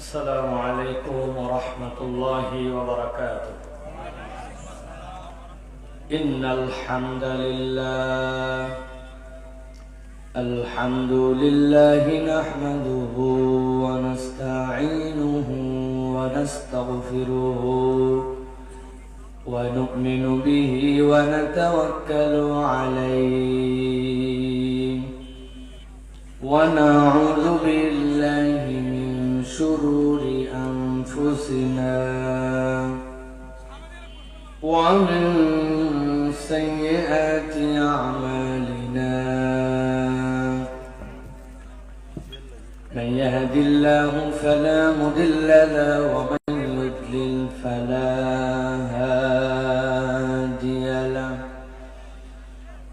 السلام عليكم ورحمة الله وبركاته. إن الحمد لله نحمده ونستعينه ونستغفره ونؤمن به ونتوكل عليه ونعوذ بالله من شرور أنفسنا ومن سيئات أعمالنا. من يهد الله فلا مضل له ومن يضلل فلا هادي له،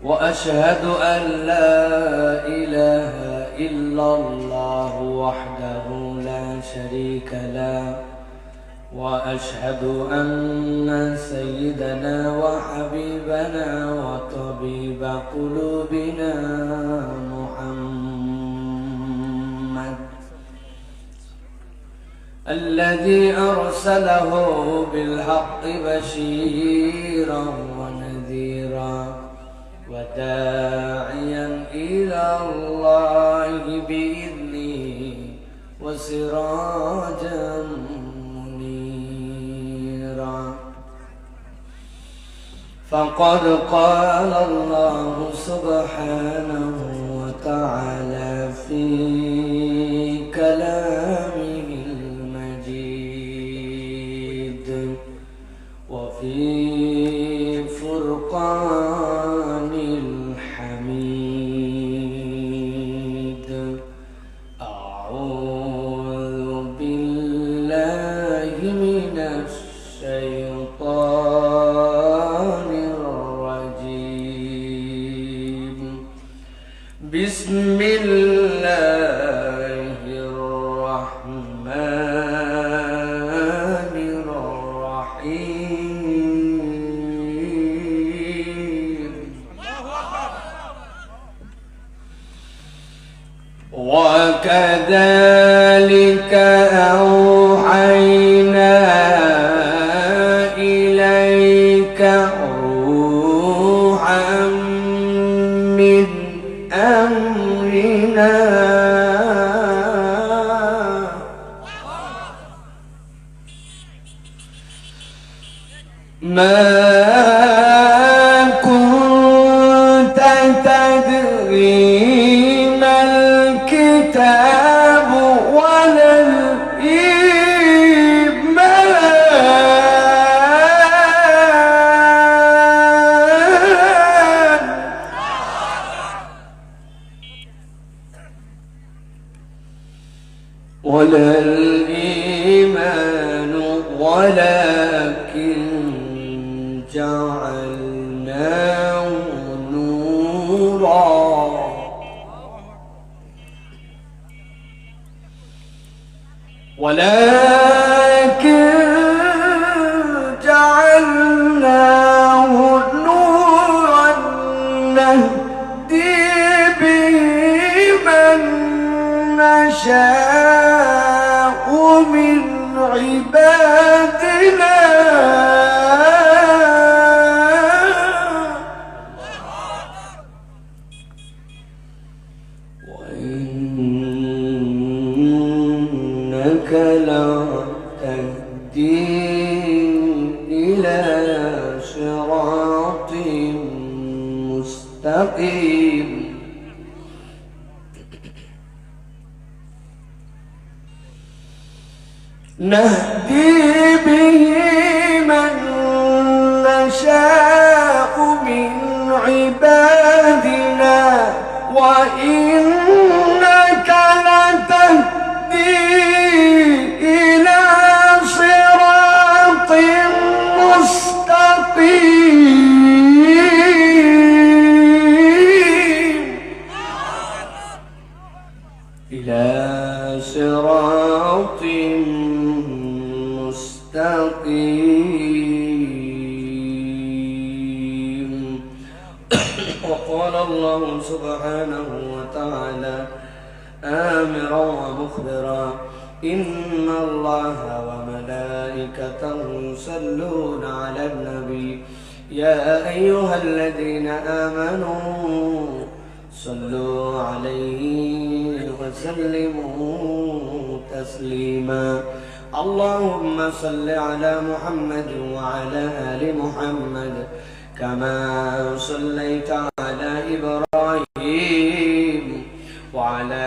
وأشهد أن لا إله إلا الله وحده لا شريك له، وأشهد أن سيدنا وحبيبنا وطبيب قلوبنا محمد الذي أرسله بالحق بشيرا ونذيرا وداعيا إلى الله بإذنه وسراجا منيرا. فقد قال الله سبحانه وتعالى في كلامه المجيد وفي فرقان الحميد. أعوذ بالله من الشيطان الرجيم. بسم الله الرحمن الرحيم. وكذلك أوحينا إليك روحا من أمرنا ما كنت تدري ما الكتاب ولا الإيمان ولكن جعلناه نورا نهدي به من نشاء من عبادنا وإنك لتهدي إلى صراط مستقيم. نهدي به من نشاء من عبادنا وإنك لتهدي إلى صراط مستقيم. إلى صراط مستقيم. وقال الله سبحانه وتعالى آمرا ومخبرا إن الله وملائكته يصلون على النبي يا أيها الذين آمنوا صلوا عليه وسلموا تسليما اللهم صل على محمد وعلى آل محمد كما صليت على إبراهيم وعلى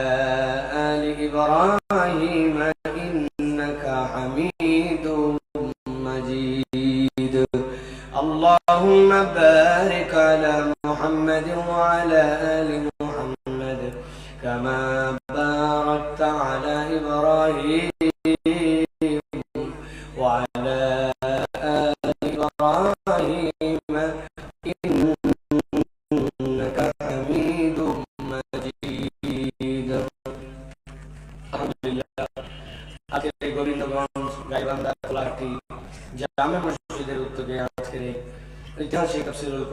آل إبراهيم إنك حميد مجيد اللهم بارك على محمد وعلى آل محمد كما باركت على إبراهيم وعلى آل إبراهيم إنك حميد مجيد الحمد لله আজকে গোবিন্দগঞ্জ গাইবান্ধা খোলাহাটি জামে মসজিদের উদ্যোগে আজকের ঐতিহাসিক তাফসীরুল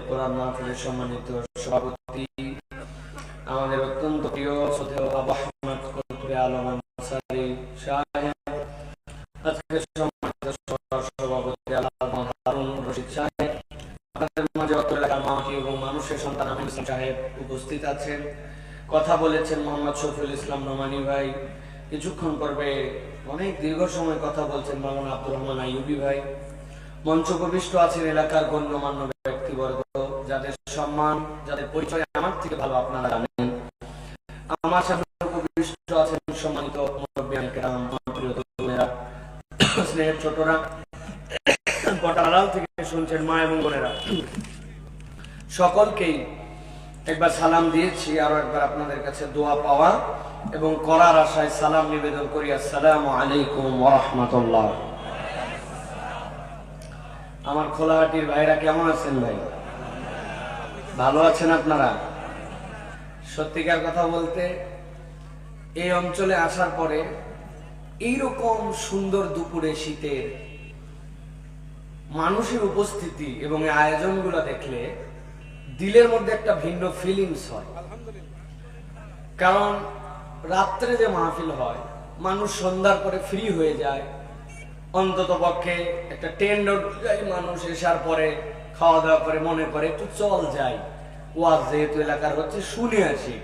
কোরআন মাহফিলের সম্মানিত সভাপতি আমাদের অত্যন্ত প্রিয় শ্রদ্ধেয় আবু আহমদ কুতুবে আলম আনসারী সাহেব, আজকে সম্মানিত সভাপতি আল্লামা হারুন রশিদ সাহেব, আপনাদের মাঝে অত্র এলাকার মাটি এবং মানুষের সন্তান আমির ইসলাম সাহেব উপস্থিত আছেন। কথা বলেছেন মোহাম্মদ শফিউল ইসলাম নোমানী ভাই, কিছুক্ষণ পূর্বে অনেক দীর্ঘ সময় কথা বলছেন মাওলানা আব্দুর রহমান আইয়ুবী ভাই। মঞ্চ উপবিষ্ট আছেন এলাকার গণ্যমান্য ব্যক্তিবর্গ, যাদের সম্মান যাদের পরিচয় আমার থেকে ভালো আপনারা জানেন। আমার সামনে উপবিষ্ট আছেন সম্মানিত মুরব্বিয়ান কেরাম, প্রিয় তরুণেরা, স্নেহের ছোটরা, গোটা আড়াল থেকে শুনছেন মা এবং বোনেরা, সকলকেই একবার সালাম দিয়েছি, আরো একবার আপনাদের কাছে দোয়া পাওয়া এবং করার আশায় সালাম নিবেদন করি। আসসালামু আলাইকুম ওয়া রাহমাতুল্লাহ। আমার খোলাহাটির ভাইরা কেমন আছেন ভাই? ভালো আছেন আপনারা? সত্যিকার কথা বলতে এই অঞ্চলে আসার পরে এইরকম সুন্দর দুপুরে শীতের মানুষের উপস্থিতি এবং আয়োজনগুলো দেখলে দিলের মধ্যে একটা ভিন্ন ফিলিংস হয়। কারণ রাত্রে যে মাহফিল হয়, মানুষ সন্ধ্যার পরে ফ্রি হয়ে যায়, অন্তত পক্ষে একটা টেন্ট অনুযায়ী মানুষ এসার পরে খাওয়া দাওয়া করে মনে করে একটু চল যাই, ওয়াজ যেহেতু এলাকার হচ্ছে শুনে আসি,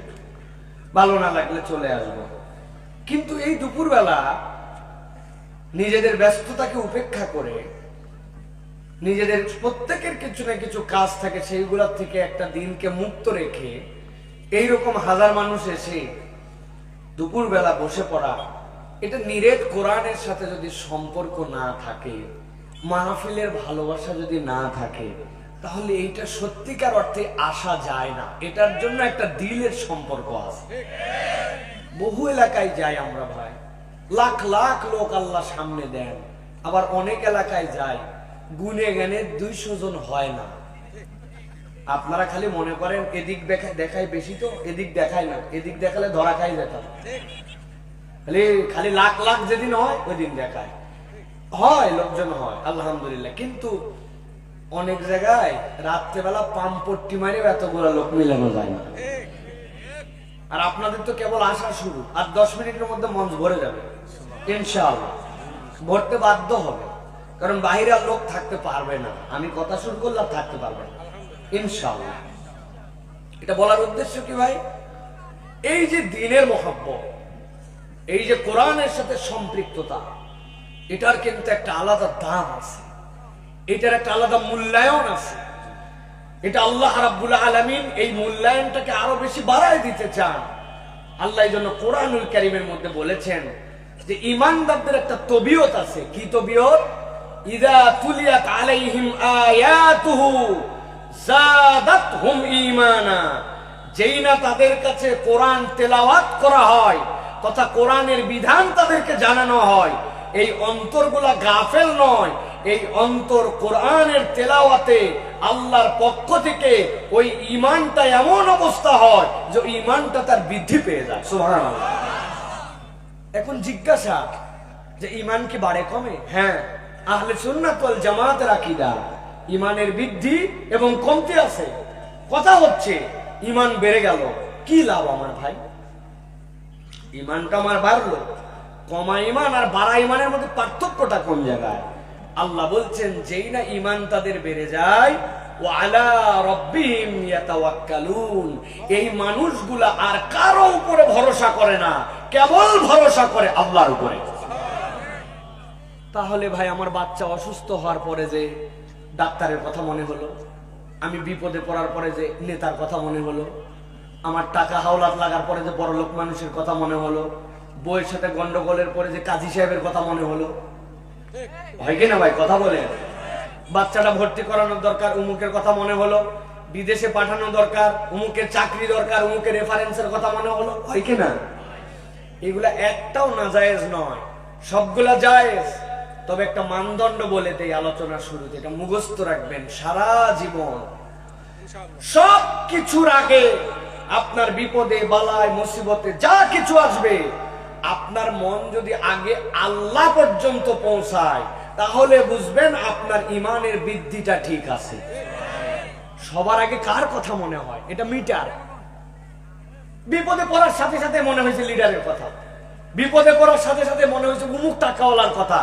ভালো না লাগলে চলে আসবো। কিন্তু এই দুপুরবেলা নিজেদের ব্যস্ততাকে উপেক্ষা করে, নিজেদের প্রত্যেকের কিছু না কিছু কাজ থাকে, সেইগুলোর থেকে একটা দিনকে মুক্ত রেখে এইরকম হাজার মানুষ এসে দুপুরবেলা বসে পড়া, এটা নিরেট কোরআনের সাথে যদি সম্পর্ক না থাকে, মাহফিলের ভালোবাসা যদি না থাকে, তাহলে এইটা সত্যিকার অর্থে আসা যায় না। এটার জন্য একটা দিলের সম্পর্ক আছে। বহু এলাকায় যাই আমরা ভাই, লাখ লাখ লোক আল্লাহ সামনে দেন, আবার অনেক এলাকায় যাই গুনে গানে 200 জন হয় না। আপনারা খালি মনে করেন এদিক দেখায় বেশি, তো এদিক দেখায় না, এদিক দেখালে ধরা খাই যেতাম। খালি লাখ লাখ যেদিন হয় ওই দিন দেখায়, হয় লোকজন হয় আলহামদুলিল্লাহ, কিন্তু অনেক জায়গায় রাত্রেবেলা পাম্পট্টি মারে এতগুলো লোক মিলানো যায় না। আর আপনাদের তো কেবল আসা শুরু, আর 10 মিনিটের মধ্যে মঞ্চ ভরে যাবে ইনশাআল্লাহ। ভরতে বাধ্য হবে, কারণ বাইরে আর লোক থাকতে পারবে না। আমি কথা শুরু করলে আর থাকতে পারবে না ইনশাআল্লাহ। এটা বলার উদ্দেশ্য কি ভাই, এই যে দ্বীনের মহব্বত, এই যে কোরআনের সাথে সম্পৃক্ততা, এটার কিন্তু একটা আলাদা দাম আছে, এটার একটা আলাদা মূল্যায়ন আছে। এটা আল্লাহ রাব্বুল আলামিন এই মূল্যায়নটাকে আরো বেশি বাড়ায় দিতে চান। আল্লাহ এই জন্য কোরআনুল কারীমের মধ্যে বলেছেন যে ঈমানদারদের একটা তবিয়ত আছে। কি তবিয়ত? ইযা তুলিয়াত আলাইহিম আয়াতুহু যাদাতহুম ঈমানা। যেই না তাদের কাছে কোরআন তেলাওয়াত করা হয় তথা কোরআনের বিধান তাদেরকে জানানো হয়, এই অন্তরগুলা গাফেল নয়, এই অন্তর কোরআনের তেলাওয়াতে আল্লাহর পক্ষ থেকে ওই ঈমানটা এমন অবস্থা হয় যে ঈমানটা তার বৃদ্ধি পেয়ে যায়। সুবহানাল্লাহ। এখন জিজ্ঞাসা যে ঈমান কি বাড়ে কমে? হ্যাঁ, আহলে সুন্নাত ওয়াল জামাতের আকীদা ঈমানের বৃদ্ধি এবং কমতি আছে। কথা হচ্ছে ঈমান বেড়ে গেল, কি লাভ আমার ভাই? ঈমানটা আমার বাড়লো, কমা ইমান আর বাড়া ইমানের মধ্যে পার্থক্যটা কোন জায়গায়? আল্লাহ বলছেন যেই না ইমান তাদের বেড়ে যায়, ওয়া আলা রাব্বিহিম ইয়াতাওয়াক্কালুন, এই মানুষগুলা আর কারো উপরে ভরসা করে না, কেবল ভরসা করে আল্লাহর উপরে। তাহলে ভাই আমার বাচ্চা অসুস্থ হওয়ার পরে যে ডাক্তারের কথা মনে হলো, আমি বিপদে পড়ার পরে যে নেতার কথা মনে হলো, আমার টাকা হাওলাত লাগার পরে যে বড়লোক মানুষের কথা মনে হলো, বইয়ের সাথে গন্ডগোলের পরে যে কাজী সাহেবের কথা মনে হলো, হয় কিনা ভাই? কথা বলে। বাচ্চাটা ভর্তি করানোর দরকার, উমুকের কথা মনে হলো, বিদেশে পাঠানো দরকার, উমুকের চাকরি দরকার, উমুকের রেফারেন্সের কথা মনে হলো, হয় কিনা? এগুলা একটাও নাজায়েজ নয়, সবগুলা জায়েজ। তবে একটা মানদণ্ড বলে দেই আলোচনার শুরুতে, এটা মুখস্থ রাখবেন সারা জীবন। সব কিছুর আগে আপনার বিপদে বালায় মুসিবতে যা কিছু আসবে, আপনার মন যদি আগে আল্লাহ পর্যন্ত পৌঁছায়, তাহলে বুঝবেন আপনার ইমানের বৃদ্ধিটা ঠিক আছে। সবার আগে কার কথা মনে হয়? এটা মিটার। বিপদে পড়ার সাথে সাথে মনে হয়েছে লিডারের কথা, বিপদে পড়ার সাথে সাথে মনে হয়েছে উমুক টাকাওয়ালার কথা,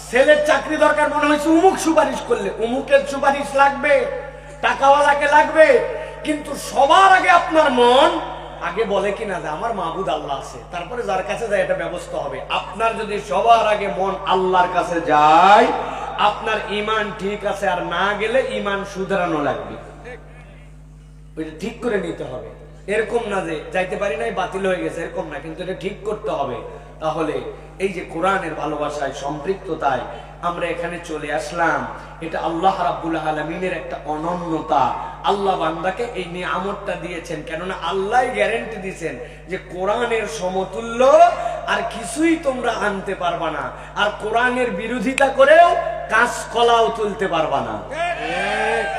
ছেলের চাকরি দরকার মনে হয়েছে উমুক সুপারিশ করলে, উমুকের সুপারিশ লাগবে, টাকাওয়ালাকে লাগবে। কিন্তু সবার আগে আপনার মন আগে বলে কিনা যে আমার মাবুদ আল্লাহ আছে, তারপরে যার কাছে যায় এটা ব্যবস্থা হবে। আপনার যদি সবার আগে মন আল্লাহর কাছে যায়, আপনার ইমান ঠিক আছে। আর না গেলে ইমান শুধরানো লাগবে, ওইটা ঠিক করে নিতে হবে। এরকম না যে যাইতে পারি নাই বাতিল হয়ে গেছে, এরকম না, কিন্তু এটা ঠিক করতে হবে। তাহলে এই যে কোরআনের ভালোবাসায় সম্পৃক্ততায় আমরা এখানে চলে আসলাম, এটা আল্লাহ রাব্বুল আলামিনের একটা অনন্যতা। আল্লাহ বান্দাকে এই নিয়ামতটা দিয়েছেন, কেননা আল্লাহ গ্যারান্টি দিয়েছেন যে কোরআনের সমতুল্য আর কিছুই তোমরা আনতে পারবা না, আর কোরআনের বিরোধিতা করেও কাঁচকলাও তুলতে পারবা না,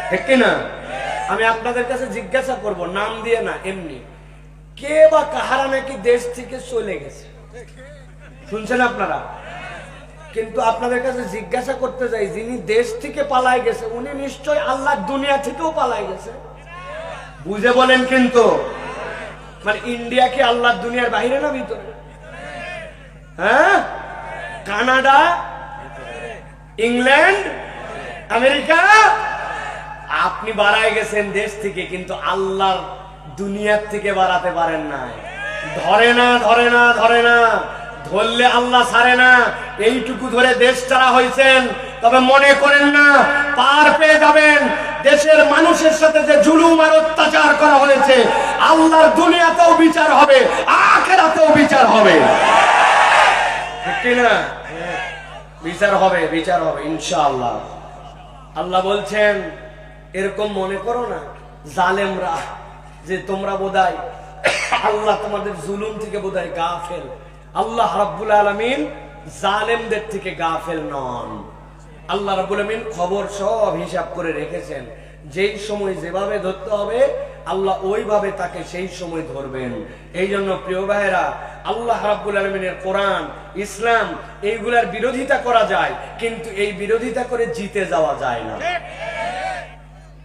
ঠিক কিনা? আমি আপনাদের কাছে জিজ্ঞাসা করব, নাম দিয়ে না, এমনি, কে বা কাহারা নাকি দেশ থেকে চলে গেছে? শুনছেন আপনারা? কিন্তু আপনাদের কাছে জিজ্ঞাসা করতে যাই, যিনি দেশ থেকে পালায় গেছে উনি নিশ্চয় আল্লাহ দুনিয়া থেকেও পালায় গেছে। বুঝে বলেন কিন্তু, মানে ইন্ডিয়া কি আল্লাহ দুনিয়ার বাইরে না ভিতরে? হ্যাঁ, কানাডা, ইংল্যান্ড, আমেরিকা, আপনি বাড়ায় গেছেন দেশ থেকে, কিন্তু আল্লাহ দুনিয়ার থেকে বাড়াতে পারেন নাই। ধরে না, ধরে না, ধরে না, ধরলে আল্লাহ ছাড়ে না। এইটুকু ধরে দেশ ছাড়া হয়েছেন, তবে মনে করেন না পার পেয়ে যাবেন। দেশের মানুষের সাথে যে জুলুম আর অত্যাচার করা হয়েছে, আল্লাহর দুনিয়াতেও বিচার হবে, আখিরাতেও বিচার হবে, ঠিক না? বিচার হবে, বিচার হবে ইনশাআল্লাহ। আল্লাহ বলছেন এরকম মনে করো না জালেমরা, যে তোমরা বোধহয় আল্লাহ তোমাদের জুলুম থেকে বোধহয় গাফেল। আল্লাহ রাব্বুল আলামিন জালেমদের থেকে গাফেল নন। আল্লাহ রাব্বুল আলামিন খবর সব হিসাব করে রেখেছেন, যেই সময় যেভাবে ধরতে হবে আল্লাহ ওইভাবে তাকে সেই সময় ধরবেন। এই জন্য প্রিয় ভাইয়েরা, আল্লাহ রাব্বুল আলামিনের কোরআন, ইসলাম, এইগুলার বিরোধিতা করা যায়, কিন্তু এই বিরোধিতা করে জিতে যাওয়া যায় না।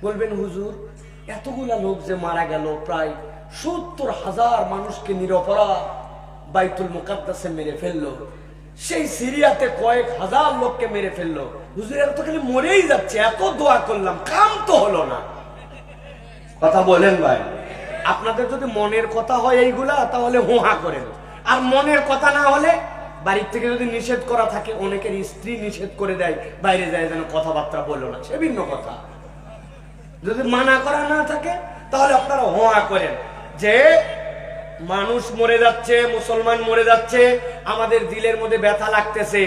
বলবেন হুজুর এতগুলা লোক যে মারা গেল, প্রায় 70,000 মানুষকে নিরপরাধ বাইতুল মুকাদ্দাসে মেরে ফেললো, সেই সিরিয়াতে কয়েক হাজার লোককে মেরে ফেললো। হুজুর এরা তো খালি মরেই যাচ্ছে, এত দোয়া করলাম কাম তো হলো না। কথা বলেন ভাই, আপনাদের যদি মনের কথা হয় এইগুলা, তাহলে হোহা করেন। আর মনের কথা না হলে, বাড়ির থেকে যদি নিষেধ করা থাকে, অনেকের স্ত্রী নিষেধ করে দেয় বাইরে যায় যেন কথাবার্তা বললো না, সে ভিন্ন কথা। যদি মানা করা না থাকে তাহলে আপনারা হোয়া করেন যে মানুষ মরে যাচ্ছে, মুসলমান মরে যাচ্ছে, আমাদের দিলের মধ্যে ব্যথা লাগতেছে,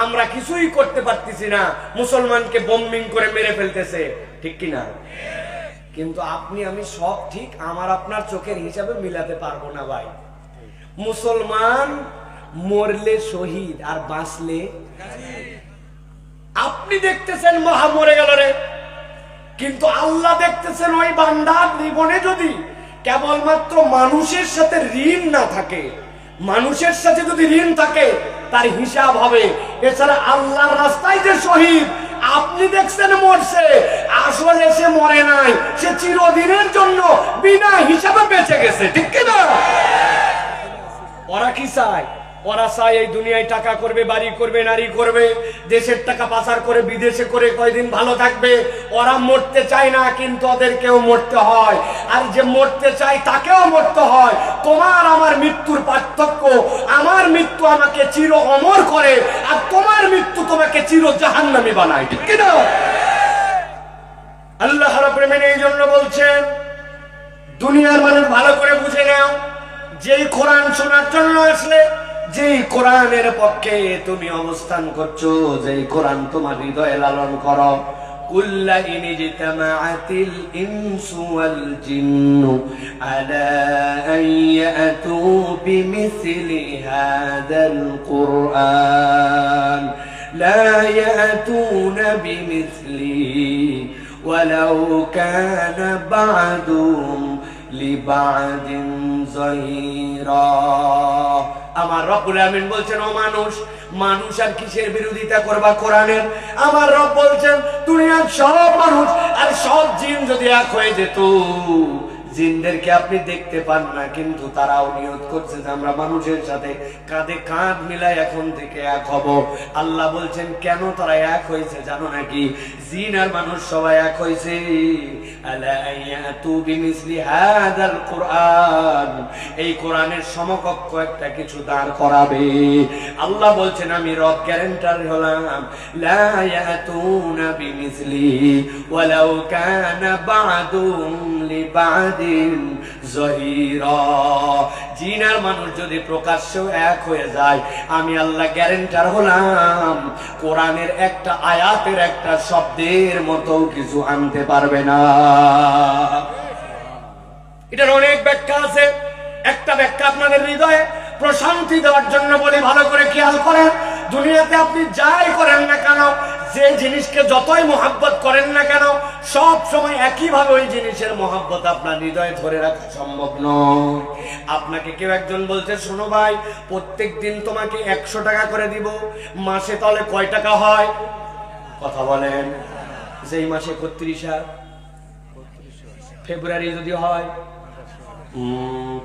আমরা কিছুই করতে পারতেছি না, মুসলমানকে বোম্বিং করে মেরে ফেলতেছে, ঠিক কিনা? কিন্তু আপনি আমি সব ঠিক, আমার আপনার চোখের হিসাবে মিলাতে পারবো না ভাই। মুসলমান মরলে শহীদ আর বাঁচলে, আপনি দেখতেছেন মহা মরে গেল রে, কিন্তু আল্লাহ দেখতেছেন ওই বান্দার জীবনে যদি কেবলমাত্র মানুষের সাথে ঋণ না থাকে, মানুষের সাথে যদি ঋণ থাকে তার হিসাব হবে। এছাড়া আল্লাহর রাস্তায় যে শহীদ আপনি দেখছেন মরছে, আসলে সে মরে নাই, সে চিরদিনের জন্য বিনা হিসাবে বেঁচে গেছে, ঠিক কিনা? ওরা কি চায়? ওরা চায় এই দুনিয়ায় টাকা করবে, বাড়ি করবে, নারী করবে, দেশের টাকা পাচার করে বিদেশে করে কয়দিন ভালো থাকবে। ওরা মরতে চায় না, কিন্তু ওদেরকেও মরতে হয়। আর যে মরতে চায় তাকেও মরতে হয়। তোমার আমার মৃত্যুর পার্থক্য, আমার মৃত্যু আমাকে চির অমর করে, আর তোমার মৃত্যু তোমাকে চির জাহান্নামী বানায়, ঠিক কিনা? আল্লাহ রাব্বুল আলামিন এই জন্য বলছেন, দুনিয়ার মানুষ ভালো করে বুঝে নাও, যেই কোরআন শোনার জন্য আসলে, যেই কোরআনের পক্ষে তুমি অবস্থান করছো, যেই কোরআন তোমার হৃদয়ে লালন করো, কুল্লা ইন ইজতামাআতিল ইনসু ওয়াল জিন্নু আলা আন ইয়াতু বিমিসলি হাদাল কুরআন লা ইয়াতুনা বিমিসলিহি ওয়ালাউ কানা বা'দুহুম লিবা'দিন যাহিরা। আমার রব্বুল আমিন বলছেন, ও মানুষ, মানুষ আর কিসের বিরোধিতা করবা? কোরআনের। আমার রব বলছেন, দুনিয়ার সব মানুষ আর সব জিন যদি এক হয়ে যেত, জিনদেরকে আপনি দেখতে পান না, কিন্তু তারাও নিয়ত করছে যে আমরা মানুষের সাথে কাঁধে কাঁধ মিলাই এখন থেকে এক হব। আল্লাহ বলছেন, কেন তারা এক হয়েছে জানো নাকি? জিন আর মানুষ সবাই এক হয়েছে আলা আয়াতু বিমিসলি হাদাল কুরআন, এই কোরআনের সমকক্ষ একটা কিছু দাঁড় করাবে। আল্লাহ বলছেন, আমি রব গ্যারান্টার হলাম, লা ইয়াতুনা বিমিসলিহি ওয়ালাউ কানা বা'দুহুম লিবা'দিন যাহিরা। জিন আর মানুষ যদি প্রকাশ্যেও এক হয়ে যায়, আমি আল্লাহ গ্যারান্টার হলাম, কোরআনের একটা আয়াতের একটা শব্দের মতো কিছু আনতে পারবে না। এটার অনেক ব্যাখ্যা আছে। একটা ব্যাখ্যা আপনাদের হৃদয়ে প্রশান্তি দেওয়ার জন্য বলি, ভালো করে খেয়াল করেন। দুনিয়াতে আপনি যাই করেন না কেন, যে জিনিসকে যতই মোহাব্বত করেন না কেন, সব সময় একইভাবে ওই জিনিসের মোহাব্বত আপনার হৃদয়ে ধরে রাখা সম্ভব নয়। আপনাকে কেউ একজন বলছে, শোনো ভাই, প্রত্যেক দিন তোমাকে 100 টাকা করে দিব, মাসে তাহলে কয় টাকা হয়? কথা বলেন। যেই মাসে 31 ফেব্রুয়ারি যদি হয়,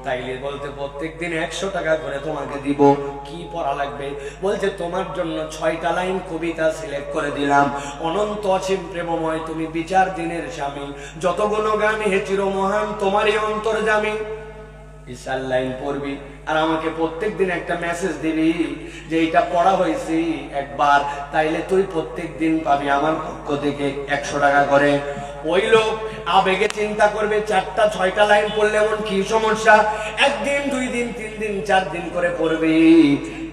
তাইলে বলতে প্রত্যেকদিন 100 টাকা করে তোমাকে দিব। কি পড়া লাগবে? বলছে, তোমার জন্য 6টা লাইন কবিতা সিলেক্ট করে দিলাম। অনন্ত অসীম প্রেমময় তুমি, বিচার দিনের স্বামী, যত গুণগান হে চির মহান তোমারই অন্তর্যামী। 4 লাইন পড়বি আর আমাকে প্রত্যেকদিন একটা মেসেজ দিবি যে এটা পড়া হয়েছে একবার, তাইলে তুই প্রত্যেকদিন পাবি আমার পক্ষ থেকে 100 টাকা করে। ওই লোক আবেগে চিন্তা করবে, 4টা 6টা লাইন পড়লে এমন কি সমস্যা? 1 দিন 2 দিন 3 দিন 4 দিন করে পড়বি।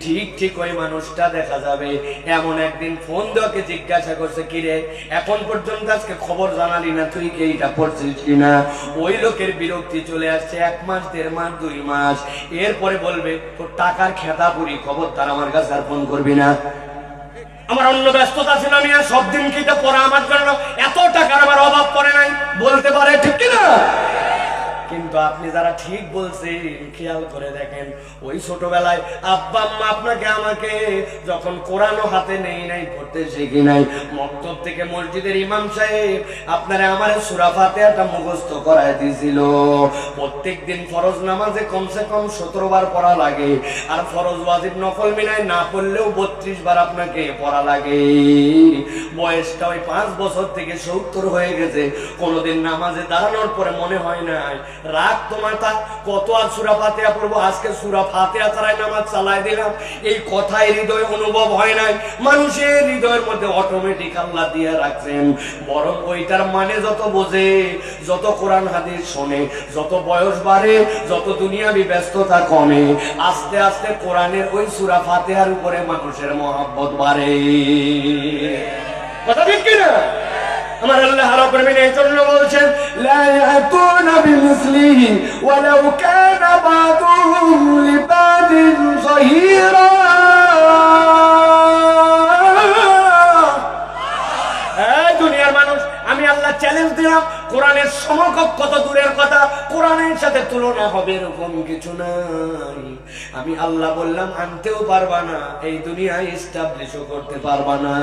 ঠিক ঠিক ওই মানুষটা দেখা যাবে এমন একদিন ফোন দেওয়াকে জিজ্ঞাসা করছে, কিরে এখন পর্যন্ত আজকে খবর জানালি না, তুই কি এইটা পড়ছিস কিনা? ওই লোকের বিরক্তি চলে আসছে 1 মাস 1.5 মাস 2 মাস, এরপরে বলবে, তোর টাকার খেতা পুরি, খবর তার আমার কাছে আর ফোন করবি না। আমার অন্য ব্যস্ততা ছিল, আমি আর সব দিন কি এটা পড়া আমার জন্য এত টাকার আমার অভাব পড়ে নাই, বলতে পারে, ঠিক কিনা? কিন্তু আপনি যারা ঠিক বলছেন, খেয়াল করে দেখেন, ওই ছোটবেলায় আব্বা আম্মা আপনাকে আমাকে যখন কোরআনও হাতে নেই নাই, পড়তে শিখি নাই, মক্তব থেকে মসজিদের ইমাম সাহেব আপনারা আমার সূরা ফাতিহাটা মুখস্থ করায় দিয়েছিল। প্রত্যেকদিন ফরজ নামাজে কমসে কম 17 বার পড়া লাগে, আর ফরজ ওয়াজিব নফল মিলাই না পড়লেও 32 বার আপনাকে পড়া লাগে। বয়সটা ওই 5 বছর থেকে 70 হয়ে গেছে, কোনোদিন নামাজে দাঁড়ানোর পরে মনে হয় নাই রাত তোমার তা কত আর সূরা ফাতিহা পড়বো, আজকে সূরা ফাতিহা ছাড়াই নামাজ চালাই দিলাম, এই কথাই হৃদয়ে অনুভব হয় নাই। মানুষের হৃদয়ের মধ্যে অটোমেটিক আল্লাহ দিয়ে রাখছেন। বরং ওইটার মানে যত বোঝে, যত কোরআন হাদিস শোনে, যত বয়স বাড়ে, যত দুনিয়াবি ব্যস্ততা কমে, আস্তে আস্তে কোরআনের ওই সূরা ফাতিহার উপরে মানুষের মহব্বত বাড়ে। কথা ঠিক কিনা? আমার আল্লাহ রাব্বুল আলামিন এই জন্য বলছেন, লা ইয়াতুনা বিমিসলিহি ওয়ালাউ কানা বা'দুহুম লিবা'দিন যাহিরা। এই দুনিয়ার মানুষ, আমি আল্লাহ চ্যালেঞ্জ দিলাম, কোরআনের কোরআনের সমকক্ষ তো দূরের কথা, কোরআনের সাথে তুলনা হবে এরকম কিছু নাই। আমি আল্লাহ বললাম আনতেও পারবা না, এই দুনিয়ায় এস্টাবলিশও করতে পারবা না।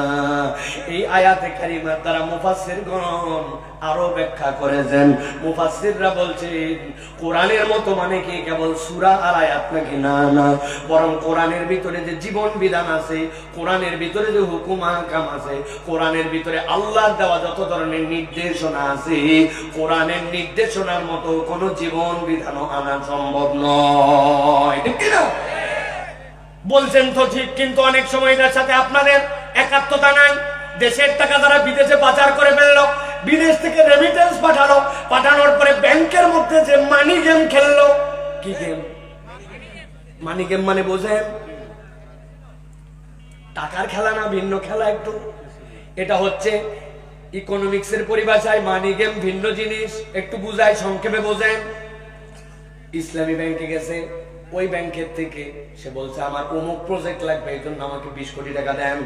এই আয়াতে কারিমার দ্বারা মুফাসসিরগণ আরো ব্যাখ্যা করেছেন। মুফাসসিররা বলছেন কোরআনের মতো মানে কি কেবল সূরা আর আয়াত নাকি? না না, বরং কোরআনের ভিতরে যে জীবন বিধান আছে, কোরআনের ভিতরে যে হুকুম আহকাম আছে, কোরআনের ভিতরে আল্লাহর দেওয়া যত ধরনের নির্দেশনা আছে, কোরআনের নির্দেশনার মতো কোনো জীবন বিধানও আনা সম্ভব নয়। ঠিক কিনা? বলছেন তো ঠিক, কিন্তু অনেক সময় এটার সাথে আপনাদের একাত্মতা নাই। দেশের টাকা যারা বিদেশে পাচার করে ফেললো, বিদেশ থেকে রেমিটেন্স পাঠালো, পাঠানোর পরে ব্যাংকের মধ্যে যে মানি গেম খেললো। কি গেম? মানি গেম মানে বোঝেন? টাকার খেলা না, ভিন্ন খেলা একটু। এটা হচ্ছে ইকোনমিক্সের পরিভাষায় মানি গেম ভিন্ন জিনিস, একটু বুঝাই, সংক্ষেপে বোঝেন। ইসলামী ব্যাংকে গেছে, ওই ব্যাংকের থেকে সে বলছে আমার অমুক প্রজেক্ট লাগবে, এই জন্য আমাকে 20 কোটি টাকা দেন।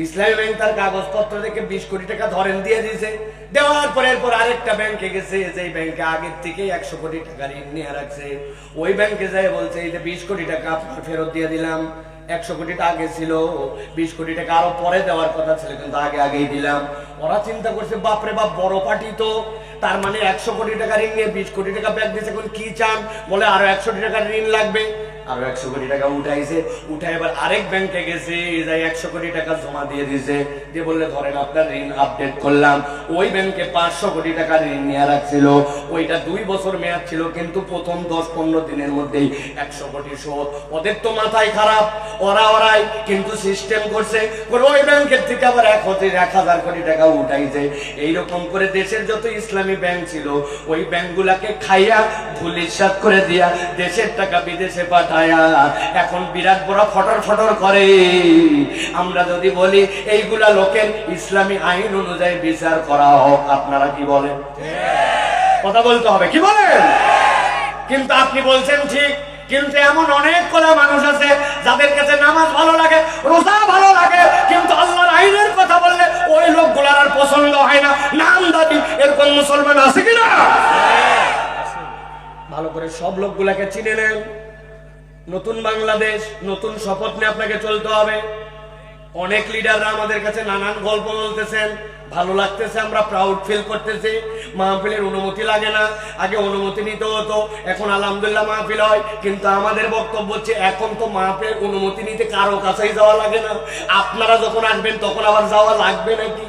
ইসলামী ব্যাংক তার কাগজপত্র থেকে 20 কোটি টাকা ধরেন দিয়ে দিয়েছে। দেওয়ার পরে এরপর আরেকটা ব্যাংকে গেছে, যে ব্যাংকে আগের থেকে 100 কোটি টাকা ঋণ নিয়ে রাখছে, ওই ব্যাংকে যায় বলছে এই যে 20 কোটি টাকা আপনার ফেরত দিয়ে দিলাম। 100 কোটি টাকা আগে ছিল, 20 কোটি টাকা আরো পরে দেওয়ার কথা ছিল, কিন্তু আগেই দিলাম। ওরা চিন্তা করছে বাপরে বাপ, বড় পার্টি তো, তার মানে 100 কোটি টাকা ঋণ নিয়ে 20 কোটি টাকা ব্যাংক দিয়েছে, এখন কি চান? বলে আরো 100 কোটি টাকা ঋণ লাগবে। আরো 100 কোটি টাকা উঠাইছে, উঠে এবার আরেক ব্যাংকে গেছে, যাই 100 কোটি টাকা জমা দিয়ে দিছে, দিয়ে বললে ধরেন আপনার ঋণ আপডেট করলাম। ওই ব্যাংকে 500 কোটি টাকা ঋণ নিয়ে রাখছিল, ওইটা 2 বছর মেয়াদ ছিল, কিন্তু প্রথম 10-15 দিনের মধ্যেই 100 কোটি শোধ। ওদের তো মাথায় খারাপ, ওরাই কিন্তু সিস্টেম করছে, ওই ব্যাংকের থেকে আবার 1,000 কোটি টাকা উঠাইছে। এইরকম করে দেশের যত ইসলামী ব্যাংক ছিল, ওই ব্যাংকগুলাকে খাইয়া ধুলিসাৎ করে দিয়া দেশের টাকা বিদেশে পাঠায়। এখন বিরাট বড় ফটর ফটর করে। আমরা যদি বলি এইগুলা লোকের ইসলামী আইন অনুযায়ী বিচার করা হোক, আপনারা কি বলেন? কথা বলতে হবে, কি বলেন? কিন্তু আপনি বলছেন ঠিক, কিন্তু এমন অনেক কলা মানুষ আছে যাদের কাছে নামাজ ভালো লাগে, রোজা ভালো লাগে, কিন্তু আল্লাহর আইনের কথা বললে ওই লোকগুলার আর পছন্দ হয় না, নামদারি। এরকম মুসলমান আছে কিনা? ভালো করে সব লোকগুলাকে চিনে নেন। নতুন বাংলাদেশ, নতুন শপথ নিয়ে আপনাকে চলতে হবে। অনেক লিডাররা আমাদের কাছে নানান গল্প বলতেছেন, ভালো লাগতেছে, আমরা প্রাউড ফিল করতেছি। মাহফিলের অনুমতি লাগে না, আগে অনুমতি নিতে হতো, এখন আলহামদুলিল্লাহ মাহফিল হয়। কিন্তু আমাদের বক্তব্য হচ্ছে এখন তো মাহফিলের অনুমতি নিতে কারো কাছেই যাওয়া লাগে না। আপনারা যখন আসবেন তখন আবার যাওয়া লাগবে নাকি?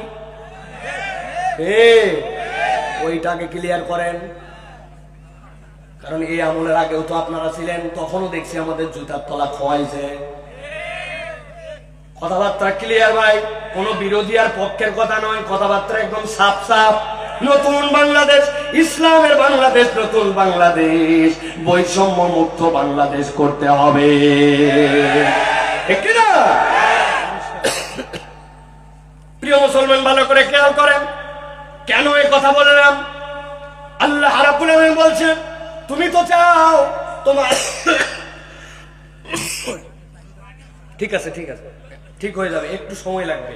ওইটাকে ক্লিয়ার করেন। কারণ এই আমলের আগেও তো আপনারা ছিলেন, তখনও দেখছি আমাদের জুতার তলা খোয়াইছে। কথাবার্তা ক্লিয়ার ভাই, কোন বিরোধী আর পক্ষের কথা নয়, কথাবার্তা একদম সাফ সাফ। নতুন বাংলাদেশ, ইসলামের বাংলাদেশ, নতুন বাংলাদেশ, বৈষম্য মুক্ত বাংলাদেশ করতে হবে, ঠিক না? প্রিয় মুসলমান, ভালো করে খেয়াল করেন, কেন এই কথা বললাম। আল্লাহ রাব্বুল আলামিন বলছেন তুমি তো চাও তোমার ঠিক আছে, ঠিক হয়ে যাবে, একটু সময় লাগবে,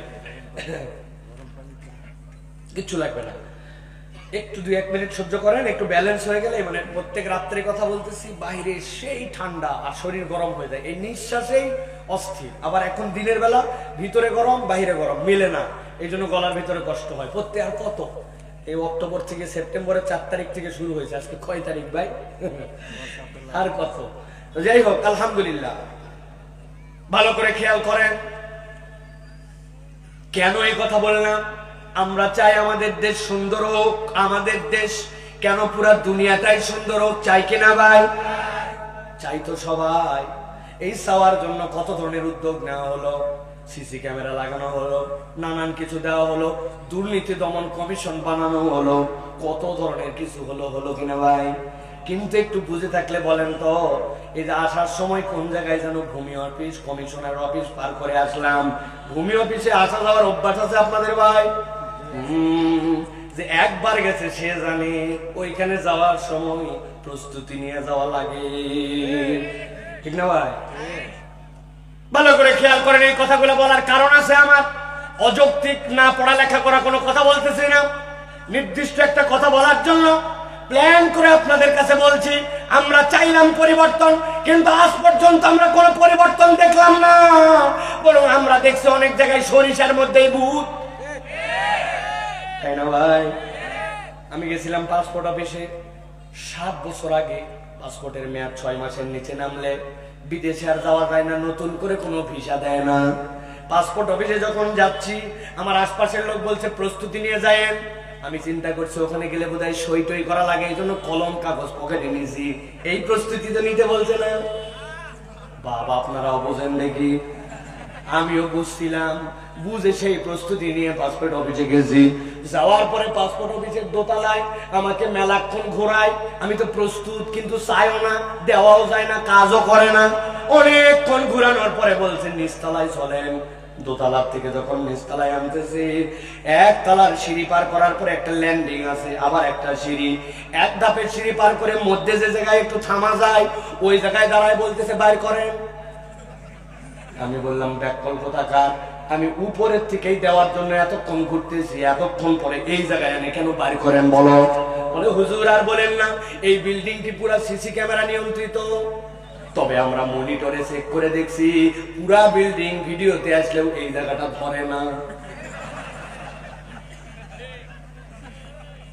কিচ্ছু লাগবে না, একটু 2-1 মিনিট সহ্য করেন, একটু ব্যালেন্স হয়ে গেলে। মানে প্রত্যেক রাত্রে কথা বলতেছি, বাইরে সেই ঠান্ডা আর শরীর গরম হয়ে যায়, এই নিঃশ্বাসেই অস্থির। আবার এখন দিনের বেলা ভিতরে গরম বাইরে গরম মিলে না, এই জন্য গলার ভিতরে কষ্ট হয়। প্রত্যেক আর কত, এই অক্টোবর থেকে সেপ্টেম্বরের 4 তারিখ থেকে শুরু হয়েছে, আজকে কয় তারিখ ভাই? আর কত। যাই হোক, আলহামদুলিল্লাহ। ভালো করে খেয়াল করেন, কেন এই কথা বললাম। আমরা চাই আমাদের দেশ সুন্দর হোক, আমাদের দেশ কেন পুরা দুনিয়াটাই সুন্দর হোক, চাই কিনা ভাই? চাই তো সবাই। এই চাওয়ার জন্য কত ধরনের উদ্যোগ নেওয়া হলো, সিসি ক্যামেরা লাগানো হলো, নানান কিছু দেওয়া হলো, দুর্নীতি দমন কমিশন বানানো হলো, কত ধরনের কিছু হলো কিনা ভাই? কিন্তু একটু বুঝে থাকলে বলেন তো, এই যে আসার সময় কোন জায়গায় যেন ভূমি অফিস, কমিশনার অফিস পার করে আসলাম। ভূমি অফিসে আসা যাওয়ার অভ্যাস আছে আপনাদের ভাই? যে একবার গেছে সে জানে ওইখানে যাওয়ার সময় প্রস্তুতি নিয়ে যাওয়া লাগে, ঠিক না ভাই? ভালো করে খেয়াল করেন, এই কথাগুলো বলার কারণ আছে আমার। অযৌক্তিক না পড়ালেখা করা কোনো কথা বলতেছি না। নির্দিষ্ট একটা কথা বলার জন্য প্ল্যান করে আপনাদের কাছে বলছি, আমরা চাইলাম পরিবর্তন, কিন্তু আজ পর্যন্ত আমরা কোনো পরিবর্তন দেখলাম না। বরং আমরা দেখছি অনেক জায়গায় সরিষার মধ্যেই ভূত, তাই না ভাই? আমি গেছিলাম পাসপোর্ট অফিসে 7 বছর আগে। পাসপোর্টের মেয়াদ 6 মাসের নিচে নামলে বিদেশে আর যাওয়া যায় না, নতুন করে কোনো ভিসা দেয় না। পাসপোর্ট অফিসে যখন যাচ্ছি, আমার আশপাশের লোক বলছে প্রস্তুতি নিয়ে যায়েন। আমি চিন্তা করছি ওখানে গেলে বোধহয় সই টই করা লাগে, এই জন্য কলম কাগজ পকেটে নিয়েছি। এই প্রস্তুতি তো নিতে বলছে না। বাবা আপনারাও বোঝেন দেখি, আমিও বুঝছিলাম, বুঝে সেই প্রস্তুতি নিয়ে পাসপোর্ট অফিসে গেছি। যাওয়ার পরে পাসপোর্ট অফিসের দোতলায় আমাকে মেলাক্ষণ ঘোরায়। আমি তো প্রস্তুত, কিন্তু চাইও না, দেওয়াও যায় না, কাজও করে না। অনেকক্ষণ ঘুরানোর পরে বলছেন নিচতলায় চলেন। দোতলার থেকে যখন নিচতলায় আনতেছি, 1 তলার সিঁড়ি পার করার পরে একটা ল্যান্ডিং আছে, আবার একটা সিঁড়ি। 1 ধাপের সিঁড়ি পার করে মধ্যে যে জায়গায় একটু থামা যায়, ওই জায়গায় দাঁড়ায় বলতেছে বাইর করেন। আমি বললাম ব্যাককল কোথাকার, আমি উপরের থেকেই দেওয়ার জন্য এতক্ষণ ঘুরতেছি, এতক্ষণ পরে এই জায়গায় এনে কেন বাইর করেন বলো? বলে হুজুর আর বলেন না, এই বিল্ডিংটি পুরো সিসি ক্যামেরা নিয়ন্ত্রিত। তবে আমরা মনিটরে চেক করে দেখছি, পুরা বিল্ডিং ভিডিওতে আসলেও এই জায়গাটা ধরে না।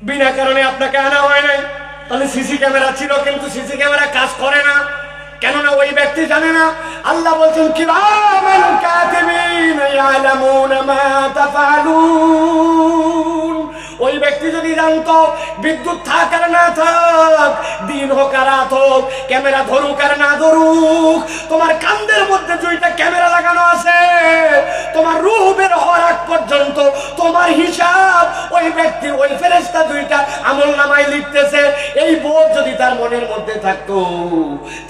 বিনা কারণে আপনাকে আনা হয় নাই। তাহলে সিসি ক্যামেরা ছিল, কিন্তু সিসি ক্যামেরা কাজ করে না, কেননা ওই ব্যক্তি জানে না। আল্লাহ বলছেন কিরামান কাতিবিন ইয়ালামুনা মা তাফআলুন। ওই ব্যক্তি যদি জানতো বিদ্যুৎ থাক আর না থাক, দিন হোক আর রাত হোক, ক্যামেরা ধরুক আর না ধরুক, তোমার কান্দের মধ্যে 2টা ক্যামেরা লাগানো আছে, তোমার রূহ বের হওয়ার আগ পর্যন্ত তোমার হিসাব ওই ব্যক্তির, ওই ফেরেশতা 2টা আমলনামায় লিখতেছে। এই বোধ যদি তার মনের মধ্যে থাকতো,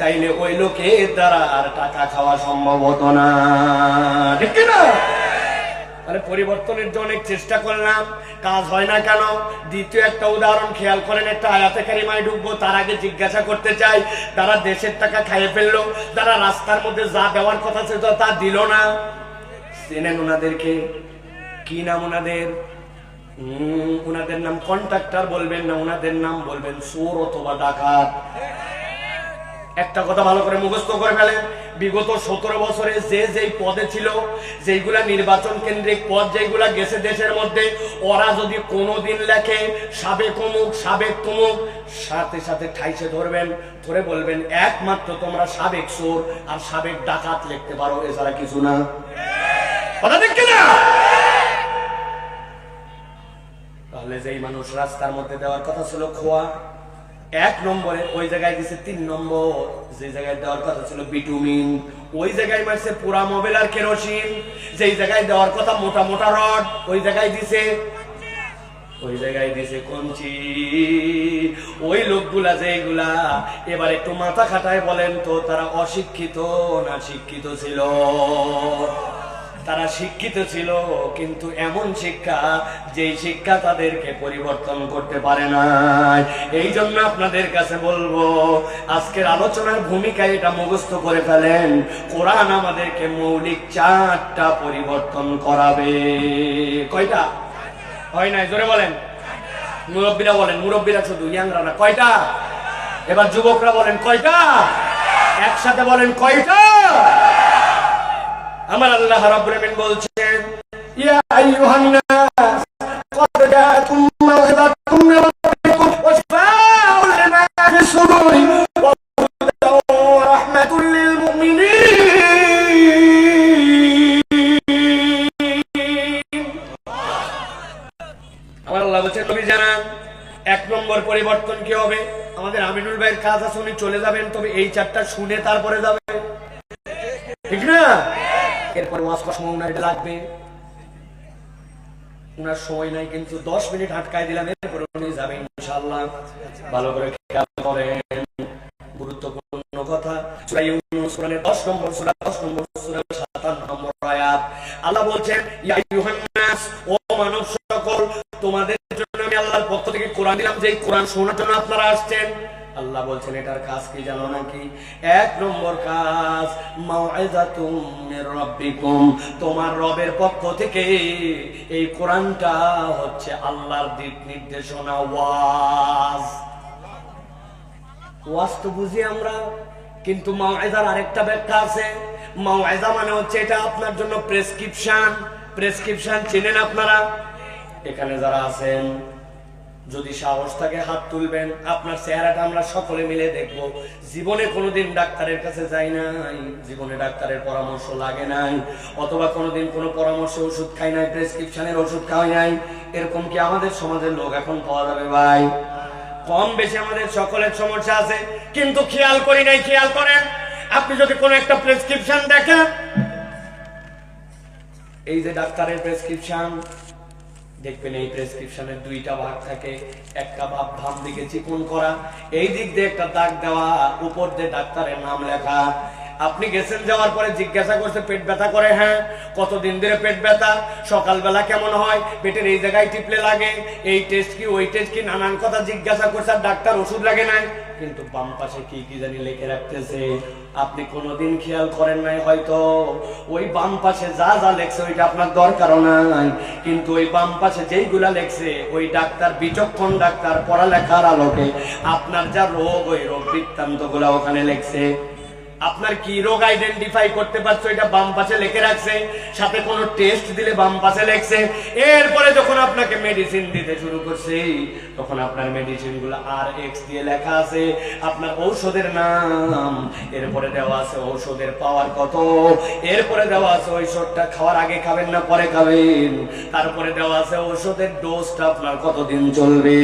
তাইলে ওই লোকের দ্বারা আর টাকা খাওয়া সম্ভব হতো না, ঠিক না? তাহলে পরিবর্তনের জন্য অনেক চেষ্টা করলাম, কাজ হয় না কেন? দ্বিতীয় একটা উদাহরণ খেয়াল করেন। একটা আয়াতে কারিমায় ঢুকবো, তার আগে জিজ্ঞাসা করতে চাই, তারা দেশের টাকা খাইয়ে ফেললো, তারা রাস্তার মধ্যে যা দেওয়ার কথা ছিল তা দিল না। চেনেন ওনাদেরকে? কি নাম ওনাদের? ওনাদের নাম কন্ট্রাক্টর বলবেন না, ওনাদের নাম বলবেন চোর অথবা ডাকাত। একটা কথা ভালো করে মুখস্থ করে ফেলেন, বিগত 17 বছরে যে যেই পদে ছিল, যেইগুলা নির্বাচন কেন্দ্রিক পদ যেইগুলা গেছে দেশের মধ্যে, ওরা যদি কোনোদিন লেখে সাবেক অমুক সাবেক তমুক, সাথে সাথে ঠাইসে ধরবেন, ধরে বলবেন একমাত্র তোমরা সাবেক চোর আর সাবেক ডাকাত লিখতে পারো, এছাড়া কিছু না। কথা ঠিক কিনা? তাহলে যেই মানুষ রাস্তার মধ্যে দেওয়ার কথা ছিল খোয়া, 1 নম্বরে ওই জায়গায় দিছে 3 নম্বর। যে জায়গায় দেওয়ার কথা ছিল বিটুমিন, ওই জায়গায় মারছে পুরা মোবিল আর কেরোসিন। যেই জায়গায় দেওয়ার কথা মোটা মোটা রড, ওই জায়গায় দিছে কঞ্চি। ওই লোকগুলা যেগুলা এবার একটু মাথা খাটায় বলেন তো, তারা অশিক্ষিত না শিক্ষিত ছিল? তারা শিক্ষিত ছিল, কিন্তু এমন শিক্ষা যেই শিক্ষা তাদেরকে পরিবর্তন করতে পারে না। এই জন্য আপনাদের কাছে বলবো, আজকের আলোচনার ভূমিকা এটা মুখস্থ করে ফেলেন। কোরআন আমাদেরকে মৌলিক 4টা পরিবর্তন করাবে। কয়টা? হয় নাই, জোরে বলেন। মুরব্বীরা বলেন, মুরব্বীরা শুধু, ইয়াংরা না। কয়টা? এবার যুবকরা বলেন কয়টা? একসাথে বলেন কয়টা? আমার আল্লাহ রাব্বুল আলামিন বলছেন, ইয়া আইয়ুহান নাস ক্বাদ জাআকুম মাউইযাতুম মির রাব্বিকুম ওয়া শিফাউন লিমা ফিস সুদুরি ওয়া হুদান ওয়া রাহমাতুল লিল মুমিনিন। আমার আল্লাহ বলছেন, নবী জানান 1 নম্বর পরিবর্তন কি হবে? আমাদের আমিনুল ভাইয়ের কাজ আছে, উনি চলে যাবেন, তবে এই 4টা শুনে তারপরে যাবে, ঠিক না? এরপর ওয়াজ করার সময় উনার লাগবে, উনার সময় নাই, কিন্তু 10 মিনিট আটকায় দিলাম, এরপর উনি যাবেন ইনশাআল্লাহ। ভালো করে খেয়াল করেন, গুরুত্বপূর্ণ কথা। সূরা ইউনূস কোরআনের 10 নম্বর সূরা, 10 নম্বর সূরা 57 নম্বর আয়াত। আল্লাহ বলছেন, ইয়া আইয়ুহান নাস, ও মানব সকল, তোমাদের জন্য আমি আল্লাহর পক্ষ থেকে কোরআন দিলাম, যে কোরআন শোনার জন্য আপনারা আসছেন। আল্লাহ আল্লাহ বলছেন এটার কাজ কি জানো নাকি? 1 নম্বর কাজ মাউইযাতুম মির রাব্বিকুম, তোমার রবের পক্ষ থেকে এই কোরআনটা হচ্ছে আল্লাহর দিক নির্দেশনা, ওয়াজ। ওয়াজ তো বুঝি আমরা, কিন্তু মাউইযার আরেকটা ব্যাখ্যা আছে। মাউইযা মানে হচ্ছে এটা আপনার জন্য প্রেসক্রিপশন। প্রেসক্রিপশন চেনেন আপনারা? এখানে যারা আছেন যদি সাহস থাকে হাত তুলবেন, আপনার চেহারাটা আমরা সকলে মিলে দেখব। জীবনে কোনোদিন ডাক্তারের কাছে যাই নাই, জীবনে ডাক্তারের পরামর্শ লাগে নাই, অথবা কোনোদিন কোনো পরামর্শ ওষুধ খাই নাই, প্রেসক্রিপশনের ওষুধ খাওয়াই নাই, এরকম কি আমাদের সমাজের লোক এখন পাওয়া যাবে ভাই? কম বেশি আমাদের সকলের সমস্যা আছে, কিন্তু খেয়াল করি নাই। খেয়াল করেন, আপনি যদি কোনো একটা প্রেসক্রিপশন দেখেন, এই যে ডাক্তারের প্রেসক্রিপশন দেখবেন, এই প্রেসক্রিপশনের 2টা ভাগ থাকে। একটা ভাগ বাম দিকে চিকন করা, এই দিক দিয়ে একটা দাগ দেওয়া, উপর দিয়ে ডাক্তারের নাম লেখা। আপনি গেছেন, যাওয়ার পরে জিজ্ঞাসা করছে পেট ব্যথা করে, হ্যাঁ। কতদিন ধরে পেট ব্যথা, সকালবেলা কেমন হয়, পেটের এই জায়গায় টিপলে লাগে, এই টেস্ট কি ওই টেস্ট কি, নানান কথা জিজ্ঞাসা করছে, আর ডাক্তার ওষুধ লাগে নাই। কিন্তু বাম পাশে কি কি জানি লিখে রাখতেছে, আপনি কোনোদিন খেয়াল করেন নাই হয়তো। ওই বাম পাশে যা যা লেখছে ওইটা আপনার দরকারও নাই, কিন্তু ওই বাম পাশে যেইগুলা লেখছে ওই ডাক্তার, বিচক্ষণ ডাক্তার, পড়ালেখার আলোকে আপনার যা রোগ, ওই রোগ বৃত্তান্ত গুলা ওখানে লেখছে। আপনার কি রোগ আইডেন্টিফাই করতে পারছো এটা বাম পাশে লিখে রাখছে, সাথে কোনো টেস্ট দিলে বাম পাশে লেখছে। এরপরে যখন আপনাকে মেডিসিন দিতে শুরু করছে, তখন আপনার মেডিসিন গুলো RX দিয়ে লেখা আছে, আপনার ঔষধের নাম, এরপরে দেওয়া আছে ঔষধের পাওয়ার কত, এরপরে দেওয়া আছে ঔষধটা খাওয়ার আগে খাবেন না পরে খাবেন, তারপরে দেওয়া আছে ঔষধের ডোজটা আপনার কতদিন চলবে।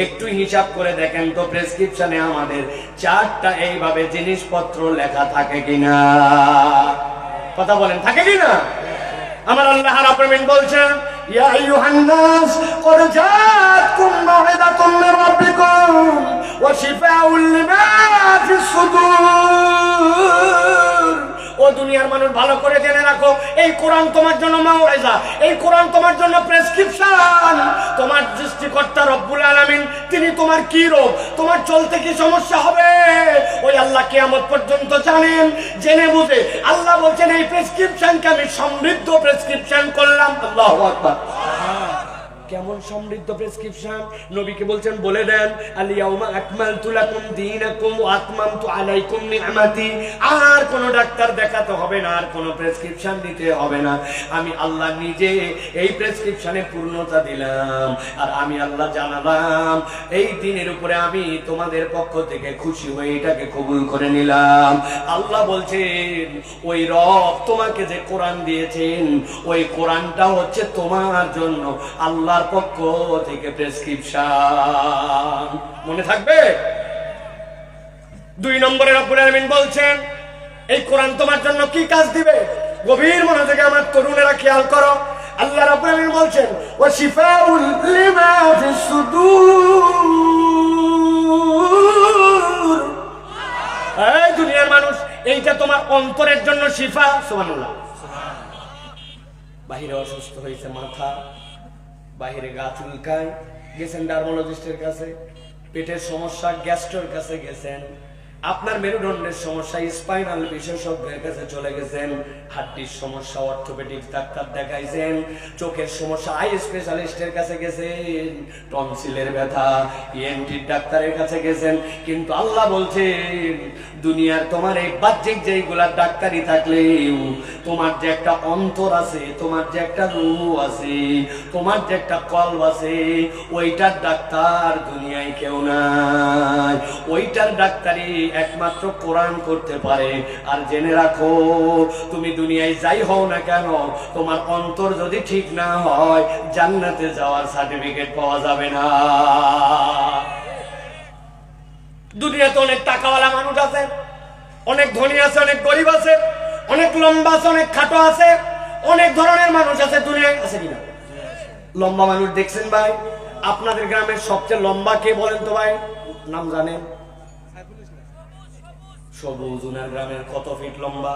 একটু হিসাব করে দেখেন তো প্রেসক্রিপশনে আমাদের 4টা এইভাবে জিনিসপত্র লেখা থাকে কিনা? কথা বলেন, থাকে কিনা? আমার আল্লাহ রাব্বুল আলামিন বলছেন, ইয়া আইয়ুহান নাস ক্বাদ জাআতকুম মাউইযাতুম মির রাব্বিকুম ওয়া শিফাউল লিমা ফিস সুদূর। ও দুনিয়ার মানুষ, ভালো করে জেনে রাখো, এই কোরআন তোমার জন্য মাউইযা, এই কোরআন তোমার জন্য প্রেসক্রিপশন। তোমার সৃষ্টিকর্তা রব্বুল আলামিন, তিনি তোমার কি রোগ, তোমার চলতে কি সমস্যা হবে, ওই আল্লাহ কিয়ামত পর্যন্ত জানেন। জেনে বুঝে আল্লাহ বলছেন এই প্রেসক্রিপশনকে আমি সমৃদ্ধ প্রেসক্রিপশন করলাম। আল্লাহু আকবার। কেমন সমৃদ্ধ প্রেসক্রিপশন? নবীকে বলছেন বলে দেন, আল ইয়াউমা আকমালতু লাকুম দীনাকুম ওয়া আতমামতু আলাইকুম নি'মাতি। আর কোন ডাক্তার দেখাতে হবে না, আর কোন প্রেসক্রিপশন দিতে হবে না, আমি আল্লাহ নিজে এই প্রেসক্রিপশনে পূর্ণতা দিলাম। আর আমি আল্লাহ জানালাম এই দিনের উপরে আমি তোমাদের পক্ষ থেকে খুশি হয়ে এটাকে কবুল করে নিলাম। আল্লাহ বলছেন ওই রব তোমাকে যে কোরআন দিয়েছেন, ওই কোরআনটা হচ্ছে তোমার জন্য আল্লাহ পক্ষ থেকে প্রেসক্রিপশন। মনে থাকবে? 2 নম্বরে রব্বুল আলামিন বলছেন এই কোরআন তোমার জন্য কি কাজ দিবে। গভীর মনোযোগে আমার তরুণেরা খেয়াল করো, আল্লাহ রাব্বুল আলামিন বলছেন ওয়া শিফাউল লিমা ফিস সুদূর। এই দুনিয়ার মানুষ, এইটা তোমার অন্তরের জন্য শিফা। সুবহানাল্লাহ। বাহিরে অসুস্থ হয়েছে মাথা, বাহিরে গা চুলকায়, গেছেন ডার্মোলজিস্টের কাছে, পেটের সমস্যা গ্যাস্ট্রোর কাছে গেছেন, আপনার মেরুদণ্ডের সমস্যা স্পাইনাল বিশেষজ্ঞের কাছে চলে গেছেন, হাড্ডির সমস্যা অর্থোপেডিক ডাক্তার দেখাইছেন, চোখের সমস্যা আই স্পেশালিস্টের কাছে গেছেন, টনসিলের ব্যথা ENT ডাক্তারের কাছে গেছেন। কিন্তু আল্লাহ বলছেন দুনিয়ার তোমার এই বাহ্যিক যেইগুলার ডাক্তারি থাকলেও তোমার যে একটা অন্তর আছে, তোমার যে একটা রূহ আছে, তোমার যে একটা কলব আছে, ওইটার ডাক্তার দুনিয়ায় কেউ নাই। ওইটার ডাক্তারি একমাত্র কোরআন করতে পারে। আর জেনে রাখো, তুমি দুনিয়ায় যাই হও না কেন, তোমার অন্তর যদি ঠিক না হয়, জান্নাতে যাওয়ার সার্টিফিকেট পাওয়া যাবে না। দুনিয়াতে অনেক টাকাওয়ালা মানুষ আছে, অনেক ধনী আছে, অনেক গরিব আছে, অনেক লম্বা আছে, অনেক খাটো আছে, অনেক ধরনের মানুষ আছে দুনিয়ায়, আছে কিনা? লম্বা মানুষ দেখছেন ভাই? আপনাদের গ্রামের সবচেয়ে লম্বা কে বলেন তো ভাই? নাম জানেন? সবুজ। উনার গ্রামের কত ফিট লম্বা?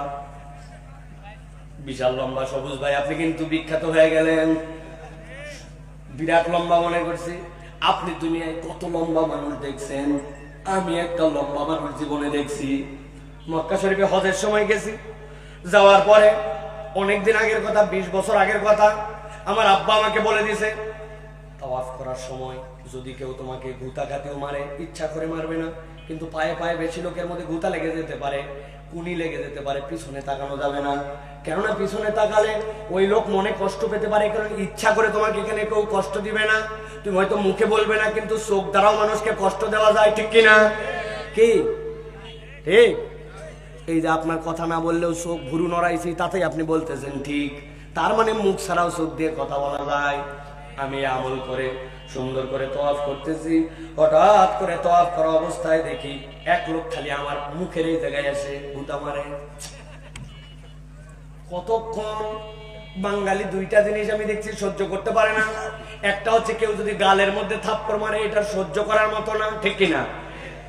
বিশাল লম্বা। সবুজ ভাই, আপনি কিন্তু বিখ্যাত হয়ে গেলেন, বিরাট লম্বা মনে করছি। আপনি দুনিয়ায় কত লম্বা মানুষ দেখছেন? আমি একটা লম্বা মানুষ জীবনে দেখছি। মক্কা শরীফে হজের সময় গেছি, যাওয়ার পরে অনেকদিন আগের কথা, 20 বছর আগের কথা, আমার আব্বা আমাকে বলে দিছে তাওয়াফ করার সময় যদি কেউ তোমাকে গুতাঘাতেও মারে, ইচ্ছা করে মারবে না, কিন্তু পায়ে পায়ে বেশি লোকের মধ্যে গুতা লেগে যেতে পারে, কুনি লেগে যেতে পারে, পিছনে তাকানো যাবে না। কেননা পিছনে তাকালে ওই লোক মনে কষ্ট পেতে পারে, কারণ ইচ্ছা করে তোমাকে এখানে কেউ কষ্ট দিবে না, তুমি হয়তো মুখে বলবে না, কিন্তু চোখ দ্বারাও মানুষকে কষ্ট দেওয়া যায়, ঠিক কিনা? কি ঠিক? এই যে আপনার কথা না বললেও চোখ ভুরু নড়াইছি, তাতেই আপনি বলতেছেন ঠিক, তার মানে মুখ ছাড়াও চোখ দিয়ে কথা বলা যায়। আমি আমল করে সুন্দর করে তওয়াফ করতেছি, হঠাৎ করে তওয়াফ করা অবস্থায় দেখি এক লোক খালি আমার মুখের এই জায়গায় এসে গুতা মারে। কতক্ষণ? বাঙালি দুইটা জিনিস আমি দেখছি সহ্য করতে পারে না। একটা হচ্ছে কেউ যদি গালের মধ্যে থাপ্পড় মারে, এটা সহ্য করার মতো না, ঠিক কিনা?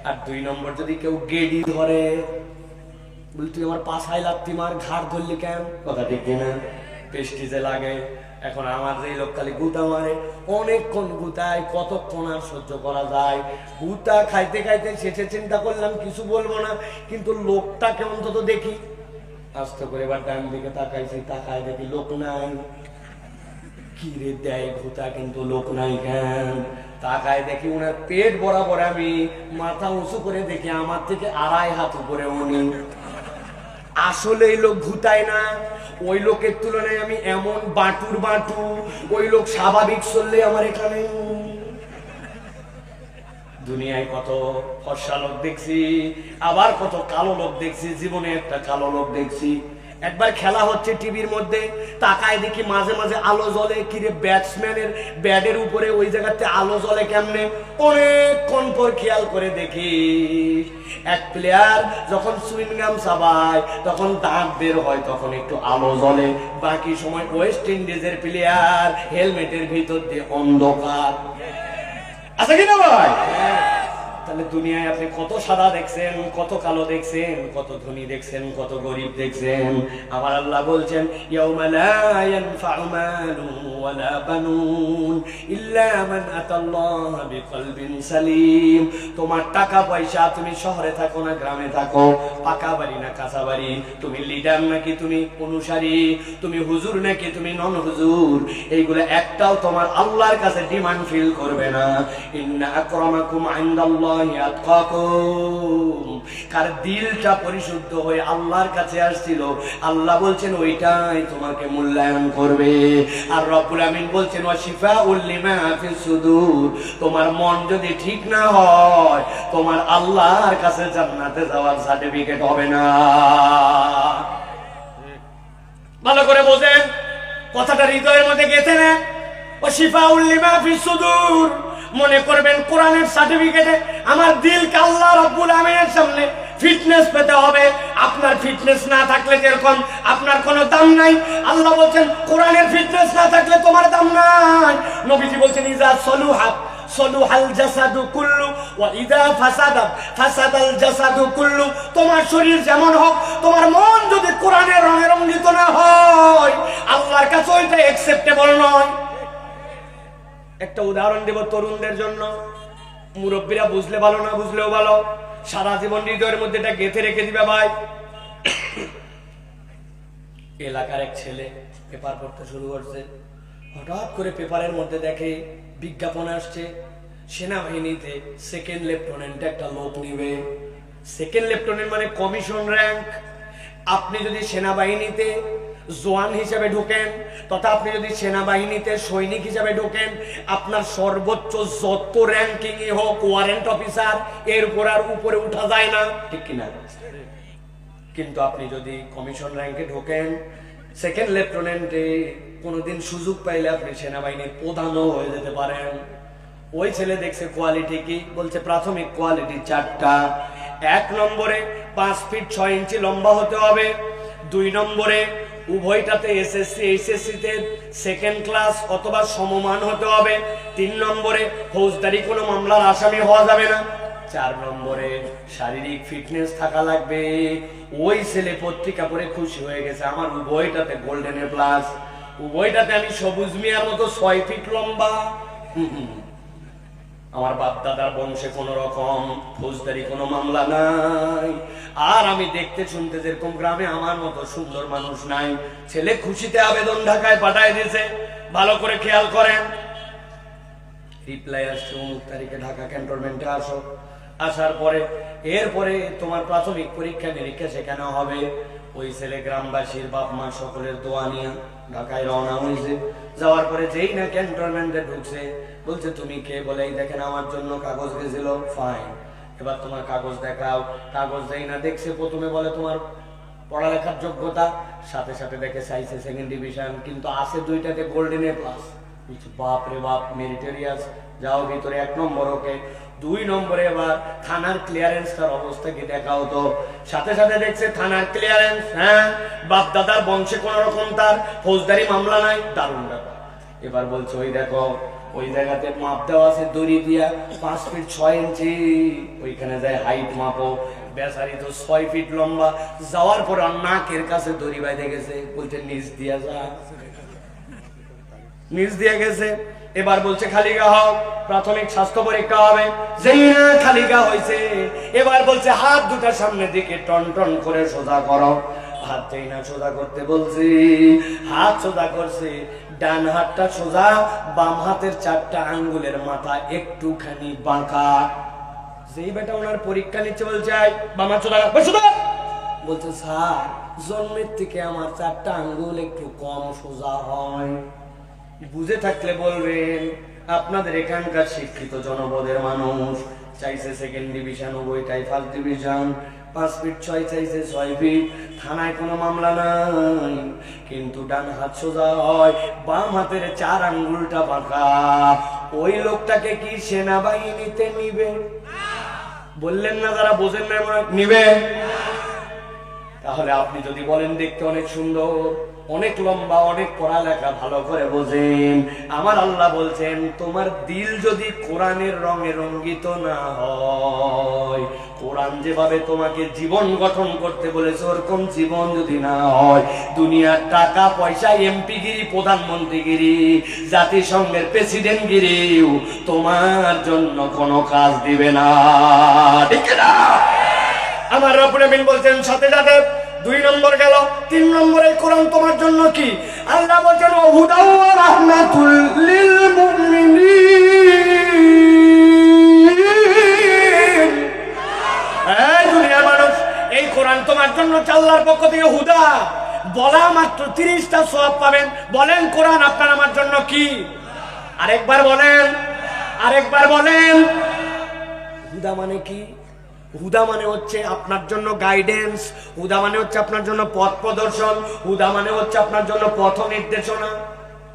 আর 2 নম্বর যদি কেউ গেডি ধরে, বলি তুই আমার পাছায় লাথি মার, ঘাড় ধরলি কেন, কথা ঠিক কিনা? পেস্টিজে লাগে। এখন আমার যে লোক খালি গুতা মারে, অনেকক্ষণ গুতায়, কতক্ষণ আর সহ্য করা যায়? গুতা খাইতে খাইতে শেষে চিন্তা করলাম কিছু বলবো না, কিন্তু লোকটাকে অন্তত দেখি। আস্তে করে এবার ডান দিকে তাকাইছি, তাকায় দেখি লোক নাই। কি রে দেয় গুতা, কিন্তু লোক নাই কেন? তাকায় দেখি উনার পেট বরাবর আমি, মাথা উঁচু করে দেখি আমার থেকে 2.5 হাত উপরে উনি। আসলে এই লোক ঘুতায় না, ওই লোকের তুলনায় আমি এমন বাটুর বাটু, ওই লোক স্বাভাবিক চললে আমার এখানে। দুনিয়ায় কত ফর্সা লোক দেখছি, আবার কত কালো লোক দেখছি, জীবনে একটা কালো লোক দেখছি। একবার খেলা হচ্ছে টিভির মধ্যে, তাকায় দেখি মাঝে মাঝে আলো জ্বলে। কিরে ব্যাটসম্যানের ব্যাটের উপরে ওই জায়গাতে আলো জ্বলে কেমনে? অনেকক্ষণ পর খেয়াল করে দেখি এক প্লেয়ার যখন সুইংগাম চাবায় তখন দাঁত বের হয়, তখন একটু আলো জ্বলে। বাকি সময় ওয়েস্ট ইন্ডিজের প্লেয়ার হেলমেটের ভিতর দিয়ে অন্ধকার। আচ্ছা কিনা ভাই? তাহলে দুনিয়ায় আপনি কত সাদা দেখছেন, কত কালো দেখছেন, কত ধনী দেখছেন, কত গরিব দেখছেন। আমার আল্লাহ বলছেন ইয়াউমা লা ইয়ানফা'ু মালুন ওয়ালা বানুন ইল্লা মান আতাল্লাহা বিকলবিন সালিম। তোমার টাকা পয়সা, তুমি শহরে থাকো না গ্রামে থাকো, পাকা বাড়ি না কাঁচা বাড়ি, তুমি লিডার নাকি তুমি অনুসারী, তুমি হুজুর নাকি তুমি নন হুজুর, এইগুলো একটাও তোমার আল্লাহর কাছে ডিমান্ড ফিল করবে না। ইন্না আকরামাকুম ইনদাল্লাহ কার দিলটা পরিশুদ্ধ হয়ে আল্লাহর কাছে আসছিল, আল্লাহ বলছেন ওইটাই তোমাকে মূল্যায়ন করবে। আর রব্বুল আমিন বলছেন ওয়াশিফাউল লিমা ফিস সুদূর, তোমার মন যদি ঠিক না হয় তোমার আল্লাহর কাছে জান্নাতে যাওয়ার সার্টিফিকেট হবে না। ভালো করে বোঝেন কথাটা, হৃদয়ের মধ্যে গেঁথে নেন। ওয়াশিফাউল লিমা ফিস সুদূর, মনে করবেন কোরআনের সার্টিফিকেটে আমার দিলকে আল্লাহ রাব্বুল আমিনের সামনে ফিটনেস পেতে হবে। আপনার ফিটনেস না থাকলে যেরকম আপনার কোনো দাম নাই, আল্লাহ বলছেন কোরআনের ফিটনেস না থাকলে তোমার দাম নাই। নবীজি বলছেন ইজা সলুহাল জাসাদু কুল্লু ওয়া ইজা ফাসাদাল জাসাদু কুল্লু। তোমার শরীর যেমন হোক, তোমার মন যদি কোরআনের রঙে রঙিত না হয় আল্লাহর কাছে ওইটা অ্যাকসেপ্টেবল নয়। একটা উদাহরণ দেব তরুণদের জন্য, মুরব্বীরা বুঝলে ভালো, না বুঝলেও ভালো, সারা জীবন হৃদয়ের মধ্যে এটা গেঁথে রেখে দিবে ভাই। এলাকার এক ছেলে পেপার পড়তে শুরু করছে, হঠাৎ করে পেপারের মধ্যে দেখে বিজ্ঞাপন আসছে সেনাবাহিনীতে 2nd লেফটেন্যান্ট একটা লোক নিবে। 2nd লেফটেন্যান্ট মানে কমিশন র্যাঙ্ক। আপনি যদি সেনাবাহিনীতে জওয়ান হিসেবে ঢোকেন, তথা আপনি যদি সেনাবাহিনীতে সৈনিক হিসেবে ঢোকেন, আপনার সর্বোচ্চ যত র্যাঙ্কিংই হোক ওয়ারেন্ট অফিসার, এরপর আর উপরে উঠা যায় না, ঠিক কিনা? কিন্তু আপনি যদি কমিশন র্যাঙ্কে ঢোকেন, 2nd লেফটেন্যান্টে কোনোদিন সুযোগ পাইলে আপনি সেনাবাহিনীর প্রধানও হয়ে যেতে পারেন। ওই ছেলে দেখছে কোয়ালিটি কি, বলছে প্রাথমিক কোয়ালিটি 4টা। 1 নম্বরে 5 ফিট 6 ইঞ্চি লম্বা হতে হবে। 2 নম্বরে উভয়টাতে এসএসসি এইচএসসি তে 2nd ক্লাস অথবা সমমান হতে হবে। 3 নম্বরে ফৌজদারি কোনো মামলার আসামি হওয়া যাবে না। 4 নম্বরে শারীরিক ফিটনেস থাকা লাগবে। ওই ছেলে পত্রিকা পড়ে খুশি হয়ে গেছে, আমার উভয়টাতে গোল্ডেন এ প্লাস, উভয়টাতে আমি সবুজ মিয়ার মতো 6 ফিট লম্বা। আমার বাপ দাদার বংশে কোন রকম ফৌজদারি কোনো মামলা নাই, আর আমি দেখতে শুনতে যেরকম গ্রামে আমার মতো সুন্দর মানুষ নাই। ছেলে খুশিতে আবেদন ঢাকায় পাঠায় দিয়েছে, ভালো করে খেয়াল করেন। রিপ্লাই আসছে অমুক তারিখে ঢাকা ক্যান্টনমেন্টে আসো। আসার পরে এরপরে তোমার প্রাথমিক পরীক্ষা নিরীক্ষা সেখানে হবে। ওই ছেলে গ্রামবাসীর বাপ মা সকলের দোয়া নিয়ে ঢাকায় রওনা হয়েছে। যাওয়ার পরে যেই না ক্যান্টনমেন্টে ঢুকছে, বলছে তুমি কে? বলে এই দেখেন আমার জন্য কাগজ গেছিল। ফাইন, এবার তোমার কাগজ দেখাও। কাগজ যেই না দেখছে, প্রথমে বলে তোমার পড়ালেখার যোগ্যতা, সাথে সাথে দেখে চাইছে সেকেন্ড ডিভিশন, কিন্তু আছে দুইটাতে গোল্ডেন এ প্লাস। বাপ রে বাপ, মেরিটোরিয়াস, যাও ভিতরে 1 নম্বর ওকে। 2 নম্বরে এবার থানার ক্লিয়ারেন্স তার অবস্থা কি দেখাও তো। সাথে সাথে দেখছে থানার ক্লিয়ারেন্স, হ্যাঁ বাপ দাদার বংশে কোন রকম তার ফৌজদারি মামলা নাই। দারুণ ব্যাপার। এবার বলছে ওই দেখো ওই জায়গাতে মাপ দেওয়া আছে দড়ি দিয়া 5 ফিট 6 ইঞ্চি, ওইখানে যায় হাইট মাপো। বেচারি তো 6 ফিট লম্বা। যাওয়ার পর নাকের কাছে দড়ি বাইধে গেছে, বলছে নিচ দিয়া যা, নিচ দিয়ে গেছে। এবার বলছে খালি গা হও, প্রাথমিক স্বাস্থ্য পরীক্ষা হবে। যেই না খালি গা হয়েছে, এবার বলছে হাত দুটা সামনের দিকে টন টন করে সোজা করো। হাত যেই না সোজা করতে বলছি, হাত সোজা করছে। ডান হাতটা সোজা, বাম হাতের 4টা আঙ্গুলের মাথা একটুখানি বাঁকা। যেই বেটা ওনার পরীক্ষা নিচ্ছে বলছে বাম হাত সোজা বলছে স্যার জন্মের থেকে আমার 4টা আঙ্গুল একটু কম সোজা হয়। বুঝে থাকলে বলবেন। আপনাদের এখানকার শিক্ষিত জনপদের মানুষ চাইছে সেকেন্ড ডিভিশন, ওইটাই ফার্স্ট ডিভিশন। 5 ফিট 6 চাইছে 6 ফিট। থানায় কোনো মামলা নাই, কিন্তু ডান হাত সোজা হয়, বাম হাতের 4 আঙ্গুলটা বাঁকা। ওই লোকটাকে কি সেনাবাহিনীতে নিবে? বললেন না, যারা বোঝেন না নিবে। তাহলে আপনি যদি বলেন দেখতে অনেক সুন্দর, অনেক লম্বা, অনেক পড়ালেখা, ভালো করে বোঝেন, আমার আল্লাহ বলছেন তোমার দিল যদি কোরআনের রঙে রঙ্গিত না হয়, কোরআন যেভাবে তোমাকে জীবন গঠন করতে বলেছে ওরকম জীবন যদি না হয়, দুনিয়ার টাকা পয়সা, এমপিগিরি, প্রধানমন্ত্রীগিরি, জাতিসংঘের প্রেসিডেন্টগিরিও তোমার জন্য কোনো কাজ দিবে না। ঠিক না? আমার রব্বুল আমিন বলছেন সাথে সাথে 2 নম্বর গেল। 3 নম্বরে কোরআন তোমার জন্য কি? আল্লাহ বলছেন হুদা ওয়া রাহমাতুল লিল মুমিনিন। এই দুনিয়ার মানুষ, এই কোরআন তোমার জন্য আল্লাহর পক্ষ থেকে হুদা। বলা মাত্র 30টা সওয়াব পাবেন। বলেন কোরআন আপনার আমার জন্য কি? আরেকবার বলেন, আরেকবার বলেন। হুদা মানে কি? হুদা মানে হচ্ছে আপনার জন্য গাইডেন্স, হুদা মানে হচ্ছে আপনার জন্য পথ প্রদর্শন, হুদা মানে হচ্ছে আপনার জন্য পথ নির্দেশনা।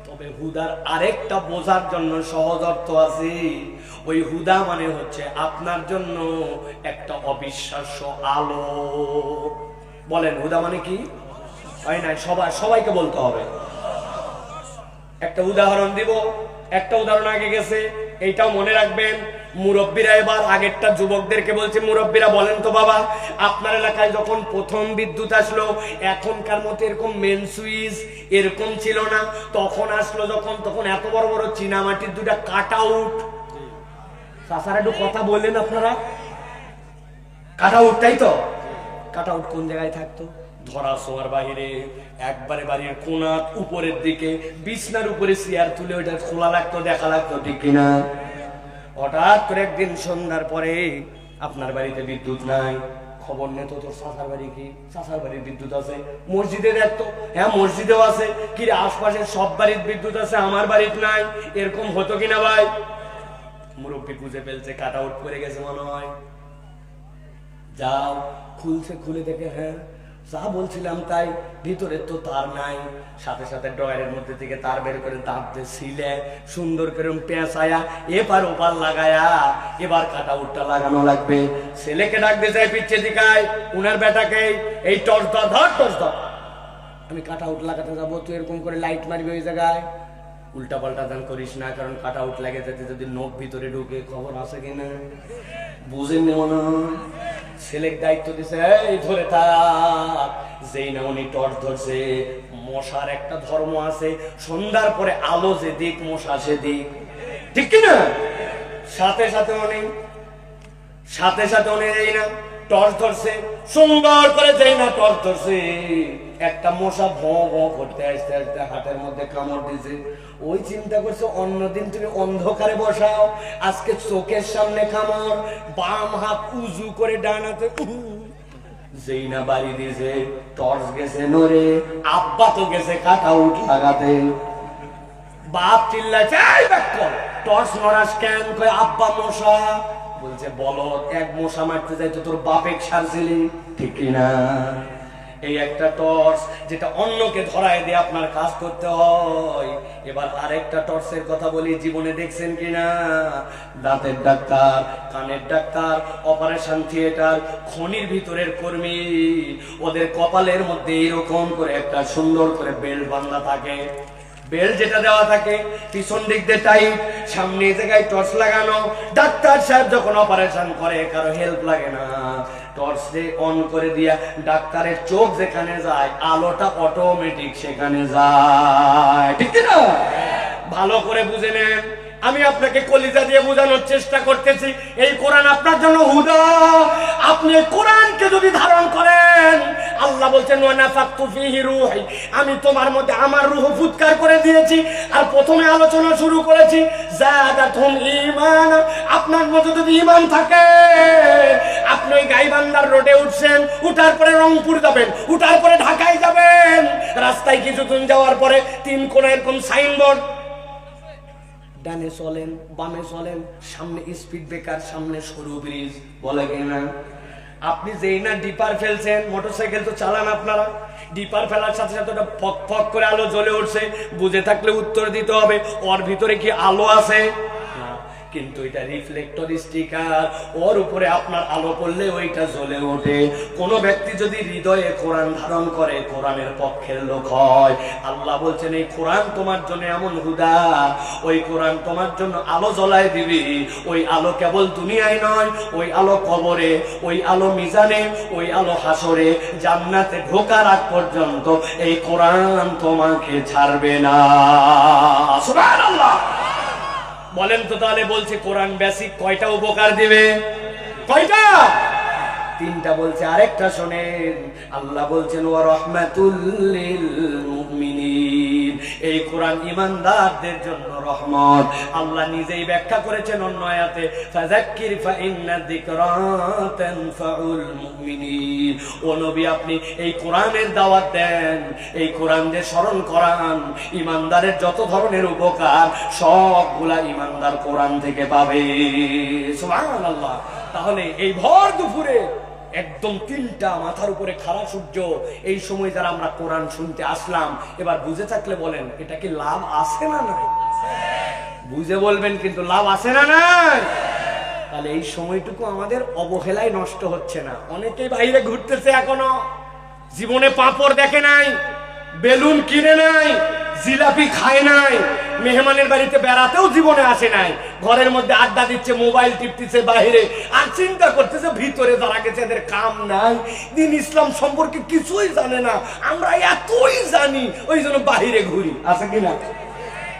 তবে হুদার আরেকটা বোঝার জন্য সহজ অর্থ আছে। ওই হুদা মানে হচ্ছে আপনার জন্য একটা অবিশ্বাস্য আলো। বলেন হুদা মানে কি? হয় না, সবাইকে বলতে হবে। একটা উদাহরণ দিব, একটা উদাহরণ আগে গেছে, এইটাও মনে রাখবেন। মুরব্বীরা এবার আগেরটা যুবকদেরকে বলছে, মুরব্বীরা বলেন তো বাবা, আপনার এলাকায় যখন প্রথম বিদ্যুৎ আসলো, এখনকার মতো এরকম মেন সুইচ এরকম ছিল না, তখন আসলো যখন, তখন এত বড় বড় চীনামাটির 2টা কাট আউট। চাচারা একটু কথা বললেন আপনারা, কাট আউট, তাই তো? কাট আউট কোন জায়গায় থাকতো? ধরা ছোঁয়ার বাহিরে, একবারে বাড়ির কোণা উপরের দিকে, বিছনার উপরে চেয়ার তুলে ওইটা খোলা লাগতো, দেখা লাগতো, ঠিক কিনা? হঠাৎ করে একদিন সন্ধ্যার পরে আপনার বাড়িতে বিদ্যুৎ নাই, খবর নেই তো তোর চাচার বাড়ি কি? চাচার বাড়ির বিদ্যুৎ আছে। মসজিদে দেখতো, হ্যাঁ মসজিদেও আছে। কি রে, আশপাশের সব বাড়ির বিদ্যুৎ আছে, আমার বাড়িতে নাই, এরকম হতো কিনা ভাই? মুরব্বী খুঁজে ফেলছে, কাট আউট করে গেছে মনে হয়। যাও, খুলছে, খুলে দেখে হ্যাঁ যা বলছিলাম তাই, ভিতরে তো তার নাই। সাথে সাথে ড্রয়ারের মধ্যে থেকে তার বের করে দাঁত দিয়ে ছিলে সুন্দর করে পেঁচায়া এবার ওপার লাগায়া এবার কাটা উটটা লাগানো লাগবে। ছেলেকে ডাকতে চাই পিচ্ছে দিকায়, উনার বেটাকে এই টর্চ ধর, ধর টর্চ ধর। আমি কাটা উট লাগাতে যাবো, তুই এরকম করে লাইট মারবি ওই জায়গায়, উল্টা পাল্টা দান করিস না, কারণ কাটা উট লাগে যেতে যদি নখ ভিতরে ঢুকে খবর আছে কিনা বুঝেন মনে হয়। ছেলের দায়িত্ব দিছে, এই ধরে থাক। যেই না উনি টর্চ ধরছে, মশার একটা ধর্ম আছে, সন্ধ্যার পরে আলো যেদিক মশা সেদিক, ঠিক কিনা? সাথে সাথে উনি এই না টর্চ ধরছে, সুন্দর করে যেই না টর্চ ধরছে, একটা মশা ভঁ ভঁ করতে আস্তে আস্তে হাতের মধ্যে কামড় দিছে। ওই চিন্তা করছে অন্যদিন তুমি অন্ধকারে বসাও, আজকে চোখের সামনে কামড়, বাম হাত উজু করে ডান হাতে যেই না বাড়ি দিয়েছে, টর্চ গেছে নড়ে, আব্বা তো গেছে কাটা উঠ লাগাতে। বাপ চিল্লাছে, টর্চ নড়াস কেন? কয় আব্বা মশা। বলছে বলো, এক মশা মারতে যাই তো তোর বাপে সারছিলি, ঠিক কিনা? এই একটা টর্চ যেটা অন্যকে ধরায় দিয়ে আপনার কাজ করতে হয়। এবার আরেকটা টর্চের কথা বলি, জীবনে দেখছেন কিনা? দাঁতের ডাক্তার, কানের ডাক্তার, অপারেশন থিয়েটার, খনির ভিতরের কর্মী, ওদের কপালের মধ্যে এরকম করে একটা সুন্দর করে বেল্ট বাঁধা থাকে। বেল্ট যেটা দেওয়া থাকে পিছন দিক দিয়ে টাইট, সামনে জায়গায় টর্চ লাগানো। ডাক্তার সাহেব যখন অপারেশন করে কারো হেল্প লাগে না, টর্চ অন করে দিয়া ডাক্তারের চোখ যেখানে যায় আলোটা অটোমেটিক সেখানে যায়, ঠিক না? ভালো করে বুঝে নেন, আমি আপনাকে কলিজা দিয়ে বোঝানোর চেষ্টা করতেছি, এই কোরআন আপনার জন্য হুদা। আপনি কোরআনকে যদি ধারণ করেন, আল্লাহ বলছেন ওয়ানাফাকতু ফীহি রূহি, আমি তোমার মধ্যে আমার রূহ ফুৎকার করে দিয়েছি। আর প্রথমে আলোচনা শুরু করেছি যাদাতুহুম ঈমানা, আপনার মধ্যে যদি ঈমান থাকে, আপনি ওই গাইবান্ধার রোডে উঠছেন, উঠার পরে রংপুর যাবেন, উঠার পরে ঢাকায় যাবেন, রাস্তায় কিছুদিন যাওয়ার পরে 3 কোণে এরকম সাইনবোর্ড, ডানে চলেন বামে চলেন, সামনে স্পিড ব্রেকার, সামনে সরু ব্রিজ, বলে কিনা? আপনি যেই না ডিপার ফেলছেন, মোটরসাইকেল তো চালান আপনারা, ডিপার ফেলার সাথে সাথে ওটা ফক ফক করে আলো জ্বলে উঠছে, বুঝে থাকলে উত্তর দিতে হবে ওর ভিতরে কি আলো আছে। কিন্তু এটা রিফ্লেক্টর স্টিকার, ওর উপরে আপনার আলো পড়লে ওইটা জ্বলে ওঠে। কোন ব্যক্তি যদি হৃদয়ে কোরআন ধারণ করে কোরআনের পক্ষের লোক হয়। আল্লাহ বলছেন এই কোরআন তোমার জন্য এমন হুদা, ওই কোরআন তোমার জন্য আলো জ্বলায় দিবি। ওই আলো কেবল দুনিয়ায় নয়, ওই আলো কবরে, ওই আলো মিজানে, ওই আলো হাসরে, জান্নাতে ঢোকার আগ পর্যন্ত এই কোরআন তোমাকে ছাড়বে না। সুবহানাল্লাহ। বলেন তো তাহলে, বলছে কোরআন বেসিক কয়টা উপকার দিবে? কয়টা? 3টা বলছে। আরেকটা শোনেন, আল্লাহ বলছেন ওয়া রাহমাতুল লিল মুমিনিন, এই কোরআন ঈমানদারদের জন্য রহমত। আল্লাহ নিজেই ব্যাখ্যা করেছেন অন্য আয়াতে, ফাযাক্কির ফা ইন্না যিকরা তানফাউল মুমিনিন। ও নবী, আপনি এই কোরআনের দাওয়াত দেন, এই কোরআন দিয়ে স্মরণ করান, ঈমানদারের যত ধরনের উপকার সবগুলা ঈমানদার কোরআন থেকে পাবে। সুবহানাল্লাহ। তাহলে এই ভর দুপুরে একদম 3টা মাথার উপরে খাড়া সূর্য, এই সময় যারা আমরা কোরআন শুনতে আসলাম, এবার বুঝে থাকলে বলেন এটা কি লাভ আছে না নাই? বুঝে বলবেন কিন্তু লাভ আছে না নাই? তাহলে এই সময়টুকু আমাদের অবহেলায় নষ্ট হচ্ছে না। অনেকেই বাইরে ঘুরতেছে, এখনো জীবনে পাঁপড় দেখে নাই, বেলুন কিনে নাই, জিলাপি খায় নাই, মেহমানের বাড়িতে বেড়াতেও জীবনে আসে নাই, ঘরের মধ্যে আড্ডা দিচ্ছে, মোবাইল টিপতেছে বাইরে, আর চিন্তা করতেছে ভিতরে যারা গেছে এদের কাম নাই, দিন ইসলাম সম্পর্কে কিছুই জানে না, আমরা এতই জানি, ওই জন্য বাহিরে ঘুরি। আছে কিনা?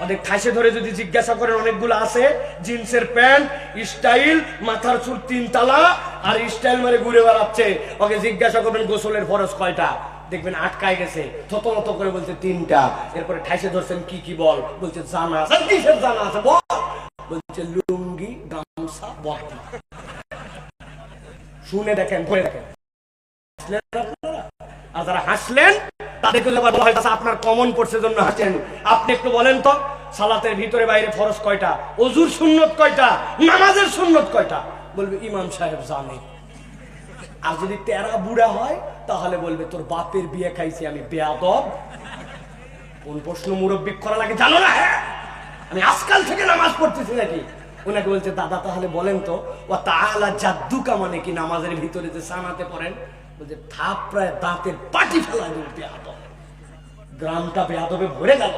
অনেক ঠাসে ধরে যদি জিজ্ঞাসা করেন, অনেকগুলো আছে, জিন্সের প্যান্ট, স্টাইল, মাথার চুল 3 তালা, আর স্টাইল মারে ঘুরে বেড়াচ্ছে। ওকে জিজ্ঞাসা করবেন গোসলের ফরজ কয়টা, দেখবেন আটকায় গেছে, থতমত করে বলছে 3টা। এরপরে ঠাইসে ধরছেন কি কি বল, বলছে জানা আছে। কিসের জানা আছে বল? বলছে লুঙ্গি, গামছা, বর্তা। শুনে দেখেন, ধরে দেখেন। আর যারা হাসলেন তাদেরকে বলা হয় আপনার কমন পড়ছে জন্য হাসেন। আপনি একটু বলেন তো, সালাতের ভিতরে বাইরে ফরজ কয়টা, ওযুর সুন্নত কয়টা, নামাজের সুন্নত কয়টা? বলবে ইমাম সাহেব জানে। আর যদি 13 বুড়া হয় তাহলে বলবে তোর বাপের বিয়ে খাইছি আমি, বেয়াদব। কোন প্রশ্ন মুরব্বি করা লাগে জানো না? হ্যাঁ, আমি আজকাল থেকে নামাজ পড়তেছি নাকি? ওনাকে বলছে দাদা তাহলে বলেন তো, ও তাআলা জাদ্দুকা মানে কি? নামাজের ভিতরে যে সানাতে পড়েন, বলছে থাপড়ায় দাঁতের পাটি ফেলা দিল, বেয়াদব। গ্রামটা বেয়াদবে ভরে গেল।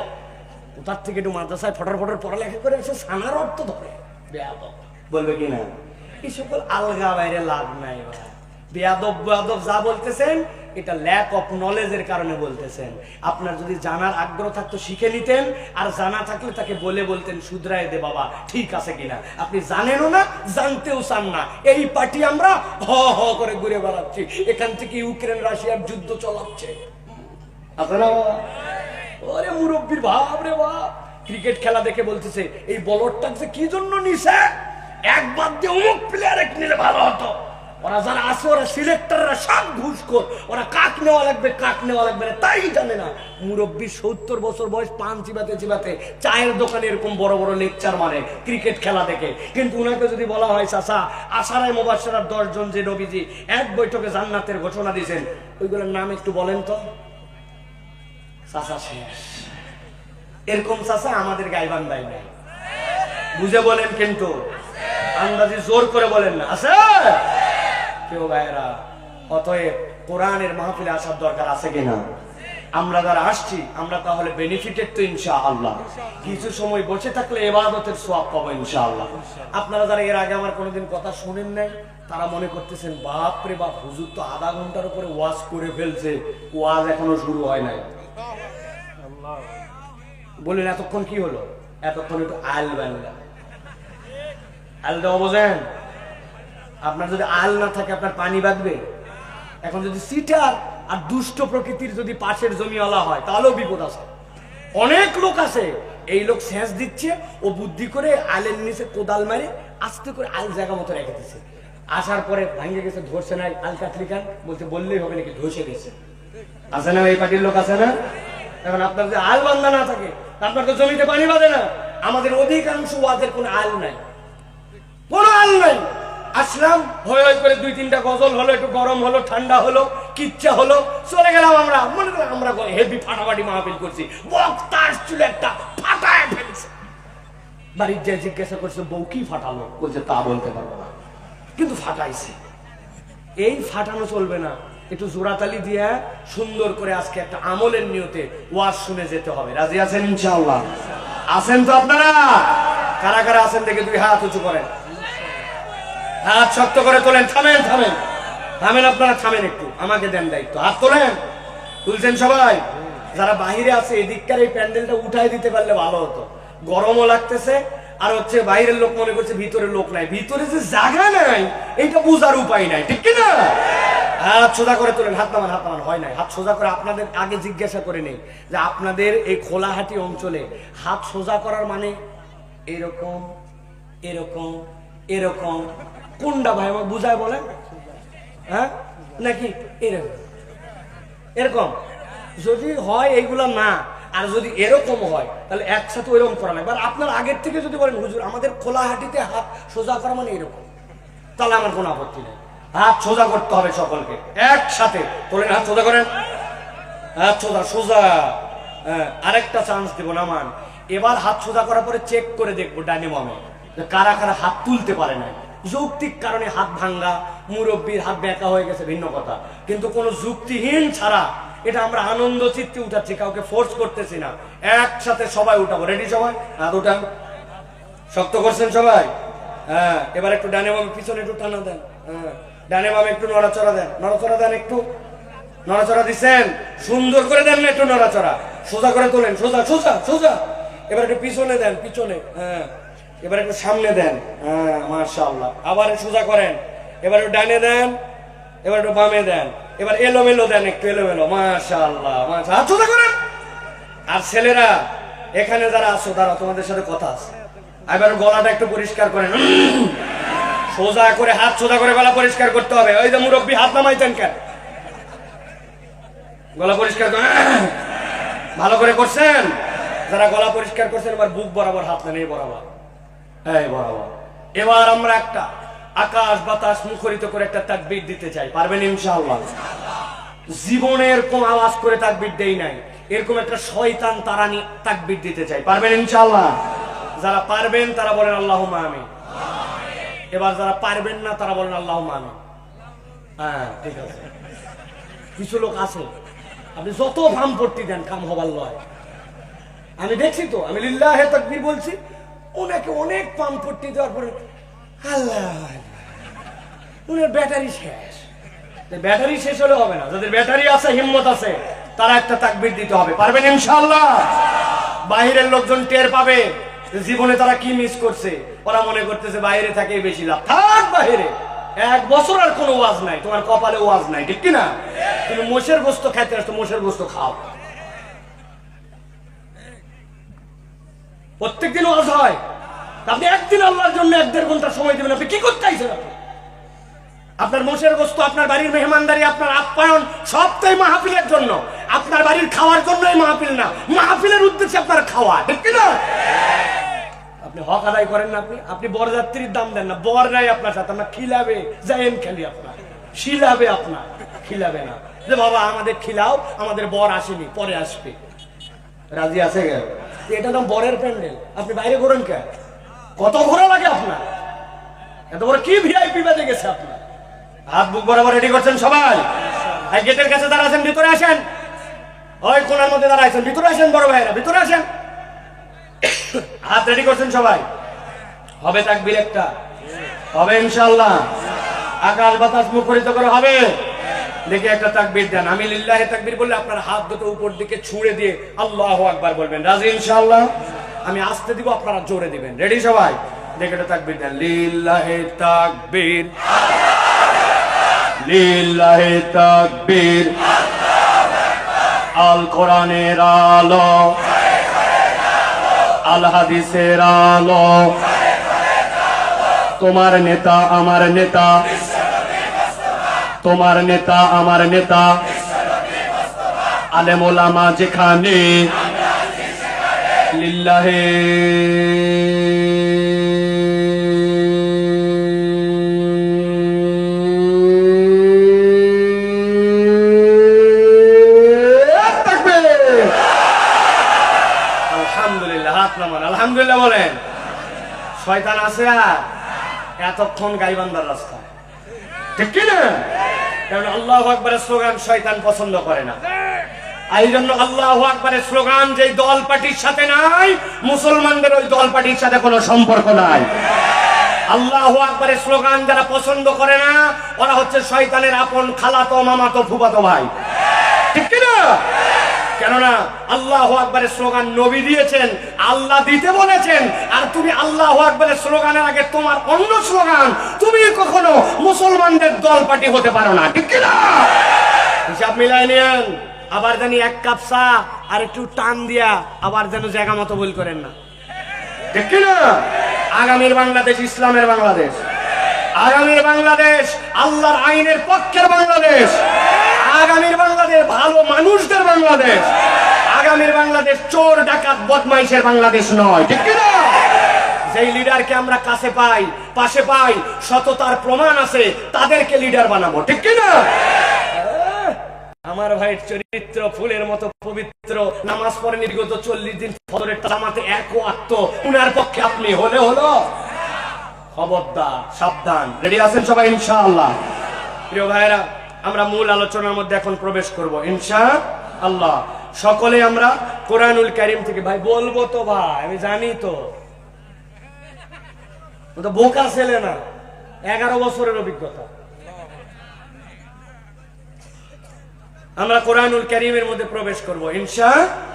কোথার থেকে একটু মাদ্রাসায় ফটার ফটার পড়ালেখা করে এসে সানার অর্থ ধরে, বেয়াদব। বলবে কিনা? এই সকল আলগা বাইরে লাভ নাই। বেয়াদব বেয়াদব যা বলতেছেন এটা ল্যাক অফ নলেজের কারণে বলতেছেন। আপনার যদি জানার আগ্রহ থাকতো শিখে নিতেন, আর জানা থাকলে তাকে বলে বলতেন শুধরায় দে বাবা, ঠিক আছে কিনা। আপনি জানেনও না, জানতেও চান না। এই পার্টি আমরা হ হ করে ঘুরে বেড়াচ্ছি, এখান থেকে ইউক্রেন রাশিয়ার যুদ্ধ চলাচ্ছে। ওরে মুরব্বীর ভাব রে বাপ, ক্রিকেট খেলা দেখে বলতেছে এই বলরটা কি জন্য নিছে, একবার দিয়ে অমুক প্লেয়ার এক নিলে ভালো হতো। ওরা যারা আছে ওরা সিলেক্টররা সব ঘুষখোর, ওরা কাক নেওয়া লাগবে কাক নেওয়া লাগবে না তাই জানে না। মুরব্বী 70 বছর বয়স, পান চিবাতে চিবাতে চায়ের দোকানে এরকম বড় বড় লেকচার মানে ক্রিকেট খেলা দেখে। কিন্তু উনাকে যদি বলা হয় চাচা আশারায় মুবাশশারার 10 জন যে নবীজি এক বৈঠকে জান্নাতের ঘোষণা দিয়েছেন, ওইগুলোর নাম একটু বলেন তো। চাচা শেষ। এরকম চাচা আমাদের গাইবান্ধায় নাই, বুঝে বলেন কিন্তু, আন্দাজি জোর করে বলেন না আছে কেউ ভাইরা। অতএব কোরআনের মাহফিলে আসার দরকার আছে কিনা? আমরা যারা আসছি আমরা তাহলে বেনিফিটেড তো ইনশাআল্লাহ। কিছু সময় বসে থাকলে ইবাদতের সওয়াব পাবো ইনশাআল্লাহ। আপনারা যারা এর আগে আমার কোনোদিন কথা শুনেন নাই তারা মনে করতেছেন বাপ রে বাপ, হুজুর তো আধা ঘন্টার উপরে ওয়াজ করে ফেলছে, ওয়াজ এখনো শুরু হয় নাই। বললেন এতক্ষণ কি হলো? এতক্ষণ একটু আল বাংলা আল দেওয়া বোঝেন। আপনার যদি আল না থাকে আপনার পানি বাঁধবে। এখন যদি সিটার আর দুষ্ট প্রকৃতির যদি পাশের জমিওয়ালা হয় তাহলেও বিপদ আছে। অনেক লোক আছে এই লোক সেচ দিচ্ছে, ও বুদ্ধি করে আলের নিচে কোদাল মারে আস্তে করে আল জায়গা মতো রেখে দিচ্ছে। আসার পরে ভাঙে গেছে, ধরছে না আল কাটলি খান বলতে বললেই হবে নাকি, ধসে গেছে। আছে না এই পার্টির লোক আছে না? এখন আপনার যদি আল বান্ধা না থাকে আপনার তো জমিতে পানি বাঁধে না। আমাদের অধিকাংশ ওয়াজের কোনো আল নাই, কোনো আল নাই। আসলাম হয়ে হয়ে করে 2-3টা গজল হলো, একটু গরম হলো, ঠান্ডা হলো, কিচ্ছা হলো, চলে গেলাম। আমরা মনে করি আমরা হেভি ফাটাফাটি মাহফিল করছি, বক্তা আসছিল একটা ফাটায় ফেলছে। বাড়ির যে জিজ্ঞাসা করছে বউ কি ফাটালো, বলছে তা বলতে পারবো না, কিন্তু ফাটাইছে। এই ফাটানো চলবে না, একটু জোড়াতালি দিয়ে সুন্দর করে আজকে একটা আমলের নিয়তে ওয়াজ শুনে যেতে হবে। রাজি আছেন ইনশাআল্লাহ? আছেন তো আপনারা? কারা কারা আছেন দেখে 2 হাত উঁচু করেন, হাত শক্ত করে তোলেন। থামেন থামেন থামেন, আপনারা থামেন, একটু আমাকে দেন দায়িত্ব। হাত তোলেন, তুলছেন সবাই? যারা বাহিরে আছে এদিককার এই প্যান্ডেলটা উঠাই দিতে পারলে ভালো হতো। গরমও লাগতেছে, আর হচ্ছে বাইরের লোক মনে করছে ভিতরে লোক নাই, ভিতরে যে জায়গা নাই এইটা বোঝার উপায় নাই, ঠিক কিনা? হাত সোজা করে তোলেন, হাত নামান, হাত নামান। হয় নাই, হাত সোজা করে। আপনাদের আগে জিজ্ঞাসা করে নেই যে আপনাদের এই খোলাহাটি অঞ্চলে হাত সোজা করার মানে এরকম এরকম এরকম কোনটা ভাই আমার বুঝায় বলেন? হ্যাঁ নাকি এরকম এরকম? যদি হয় এইগুলা না, আর যদি এরকম হয় তাহলে একসাথে ওইরকম করা লাগবে। আর আপনার আগের থেকে যদি বলেন হুজুর আমাদের খোলাহাটিতে হাত সোজা করা মানে এরকম, তাহলে আমার কোনো আপত্তি নেই। হাত সোজা করতে হবে সকলকে একসাথে। তোলেন, হাত সোজা করেন, হাত সোজা সোজা। হ্যাঁ, আরেকটা চান্স দেবো নামান। এবার হাত সোজা করার পরে চেক করে দেখবো ডানে বামে কারা কারা হাত তুলতে পারে না। যৌক্তিক কারণে হাত ভাঙ্গা, মুরব্বীর হাত ব্যাকা হয়ে গেছে ভিন্ন কথা, কিন্তু কোনো যুক্তিহীন ছাড়া এটা আমরা আনন্দ চিত্তে উঠাচ্ছি, কাউকে ফোর্স করতেছি না। একসাথে সবাই উঠাবো। রেডি সবাই? হাত উঠান, শক্ত করছেন সবাই? হ্যাঁ, এবার একটু ডানে বামে, পিছনে একটু টানা দেন। হ্যাঁ, ডানে বামে একটু নড়াচড়া দেন, নড়াচড়া দেন, একটু নড়াচড়া দিচ্ছেন, সুন্দর করে দেন না একটু নড়াচড়া। সোজা করে তোলেন, সোজা সোজা সোজা। এবার একটু পিছনে দেন, পিছনে। হ্যাঁ, এবার একটু সামনে দেন। হ্যাঁ, মাশাআল্লাহ। আবার সোজা করেন, এবার একটু ডানে দেন, এবার একটু বামে দেন, এবার এলোমেলো দেন, একটু এলোমেলো। মাশাআল্লাহ, মাশাআল্লাহ। হাত সোজা করেন। আর ছেলেরা এখানে যারা আছো তারা তোমাদের সাথে কথা আছে, এবার গলাটা একটু পরিষ্কার করেন, সোজা করে, হাত সোজা করে গলা পরিষ্কার করতে হবে। ওই যে মুরব্বী হাত নামাইতেন কেন? গলা পরিষ্কার করেন, ভালো করে করছেন। যারা গলা পরিষ্কার করছেন এবার বুক বরাবর হাত নেন, এই বরাবর, এই বরাবর। এবার আমরা একটা আকাশ বাতাস মুখরিত করে একটা তাকবীর দিতে চাই। পারবেন ইনশাআল্লাহ? জীবনের কোন আওয়াজ করে তাকবীর দেই নাই, এরকম একটা শয়তান তারানি তাকবীর দিতে চাই। পারবেন ইনশাআল্লাহ? যারা পারবেন তারা বলেন আল্লাহুম্মা আমিন। এবার যারা পারবেন না তারা বলেন আল্লাহুম্মা আমিন। হ্যাঁ, ঠিক আছে। কিছু লোক আছে আপনি যত ভামপট্টি দেন কাম হবার লয়। আমি দেখছি তো, আমি লিল্লাহে তাকবীর বলছি, ওনাকে অনেক পাম্পট্টি দেওয়ার পরে আল্লাহ, উনার ব্যাটারি শেষ, ব্যাটারি শেষ হলে হবে না, যাদের ব্যাটারি আছে, হিম্মত আছে, তারা একটা তাকবীর দিতে হবে। পারবেন ইনশাআল্লাহ? বাহিরের লোকজন টের পাবে জীবনে তারা কি মিস করছে। ওরা মনে করতেছে বাইরে থাকে বেশি লাভ। থাক বাইরে, 1 বছর আর কোনো ওয়াজ নাই, তোমার কপালে ওয়াজ নাই, ঠিক কিনা? তুমি মোষের গোস্ত খাইতে আসতো, মোষের গোস্ত খাও। প্রত্যেকদিন ওয়াজ হয়, আপনি একদিন আল্লাহর জন্য 1-1.5 ঘন্টা সময় দিবেন, আপনি কি করতে চাইছেন? আপনার মোষের গোস্ত, আপনার বাড়ির মেহমানদারি, আপনার আপ্যায়ন সবটাই মাহফিলের জন্য। আপনার বাড়ির খাওয়ার জন্যই মাহফিল না, মাহফিলের উদ্দেশ্যে আপনার খাওয়া, ঠিক কিনা? আপনি হক আদায় করেন না, আপনি বরযাত্রীর দাম দেন না, বর নাই আপনার সাথে, আপনার খিলাবে যাইন খালি, আপনার খিলাবে, আপনার খিলাবে না যে বাবা আমাদের খিলাও, আমাদের বর আসেনি, পরে আসবে। রাজি আছে? এটা তো বরের প্যান্ডেল, আপনি বাইরে ঘোরেন কে? কত ঘোরা লাগে আপনার? এত বড় কি ভিআইপি বেজে গেছে আপনার? হাত বুক বরাবর রেডি করছেন সবাই? গেটের কাছে যারা আছেন ভিতরে আসেন, ওই কোণার মধ্যে যারা আছেন ভিতরে আসেন, বড় ভাইরা ভিতরে আসেন। হাত রেডি করছেন সবাই? হবে তাকবীর একটা, হবে ইনশাআল্লাহ। আকাশ বাতাস মুখরিত করে হবে। দেখে একটা তাকবীর দেন। আমি লিল্লাহি তাকবীর বললে আপনার হাত দুটো উপর দিকে ছুঁড়ে দিয়ে আল্লাহু আকবার বলবেন। রাজি ইনশাআল্লাহ? আমি আস্তে দিব, আপনারা জোরে দিবেন। রেডি সবাই? দেখে একটা তাকবীর দেন। লিল্লাহি তাকবীর, লিল্লাহি তাকবীর। আল কোরআনের আলো, আল হাদিসের আলো, তোমার নেতা আমার নেতা, তোমার নেতা আমার নেতা, আলেম ওলামা যেখানে, লিল্লাহি আলহামদুলিল্লাহ বলেন। শয়তান আছে আর এতক্ষণ গাইবান্ধার রাস্তায়, ঠিক কিনা? কারণ আল্লাহু আকবারের স্লোগান শয়তান পছন্দ করে না। এই জন্য আল্লাহু আকবারের স্লোগান যে দল পার্টির সাথে নাই, মুসলমানদের ওই দল পার্টির সাথে কোনো সম্পর্ক নাই। আল্লাহু আকবারের স্লোগান যারা পছন্দ করে না, ওরা হচ্ছে শয়তানের আপন খালাতো মামাতো ফুফাতো ভাই, ঠিক কিনা? কেননা আল্লাহু আকবারের স্লোগান নবী দিয়েছেন, আল্লাহ দিতে বলেছেন। আর তুমি আল্লাহু আকবারের স্লোগানের আগে তোমার অন্য স্লোগান, তুমি কখনো মুসলমানদের দল পার্টি হতে পারো না, ঠিক কিনা? হিসাব মিলাই নিয়েন। আবার জানি 1 কাপ চা আর একটু টান দিয়া আবার যেন জায়গা মতো ভুল করেন না, ঠিক কিনা? আগামীর বাংলাদেশ ইসলামের বাংলাদেশ, আগামীর বাংলাদেশ আল্লাহর আইনের পক্ষের বাংলাদেশ, আগামীর বাংলাদেশ ভালো মানুষদের বাংলাদেশ, আগামীর বাংলাদেশ চোর ডাকাত বদমাইশের বাংলাদেশ নয়, ঠিক কিনা? যেই লিডারকে আমরা কাছে পাই, পাশে পাই, সততার প্রমাণ আছে, তাদেরকে লিডার বানাবো, ঠিক কিনা? আমার ভাইয়ের চরিত্র ফুলের মতো পবিত্র, নামাজ পড়েনি বিগত 40 দিন, ফজরের জামাতে এক ওয়াক্ত, উনার পক্ষে আপনি হলে হলো? খবরদার, সাবধান। রেডি আছেন সবাই ইনশাআল্লাহ? প্রিয় ভাইরা, আমরা মূল আলোচনার মধ্যে এখন প্রবেশ করব ইনশাআল্লাহ। সকলে আমরা কোরআনুল কারীম থেকে, ভাই বলবো তো ভাই, আমি জানি তো বোকা ছেলে না, 11 বছরের অভিজ্ঞতা। আমরা কোরআনুল কারীমের মধ্যে প্রবেশ করব ইনশাআল্লাহ।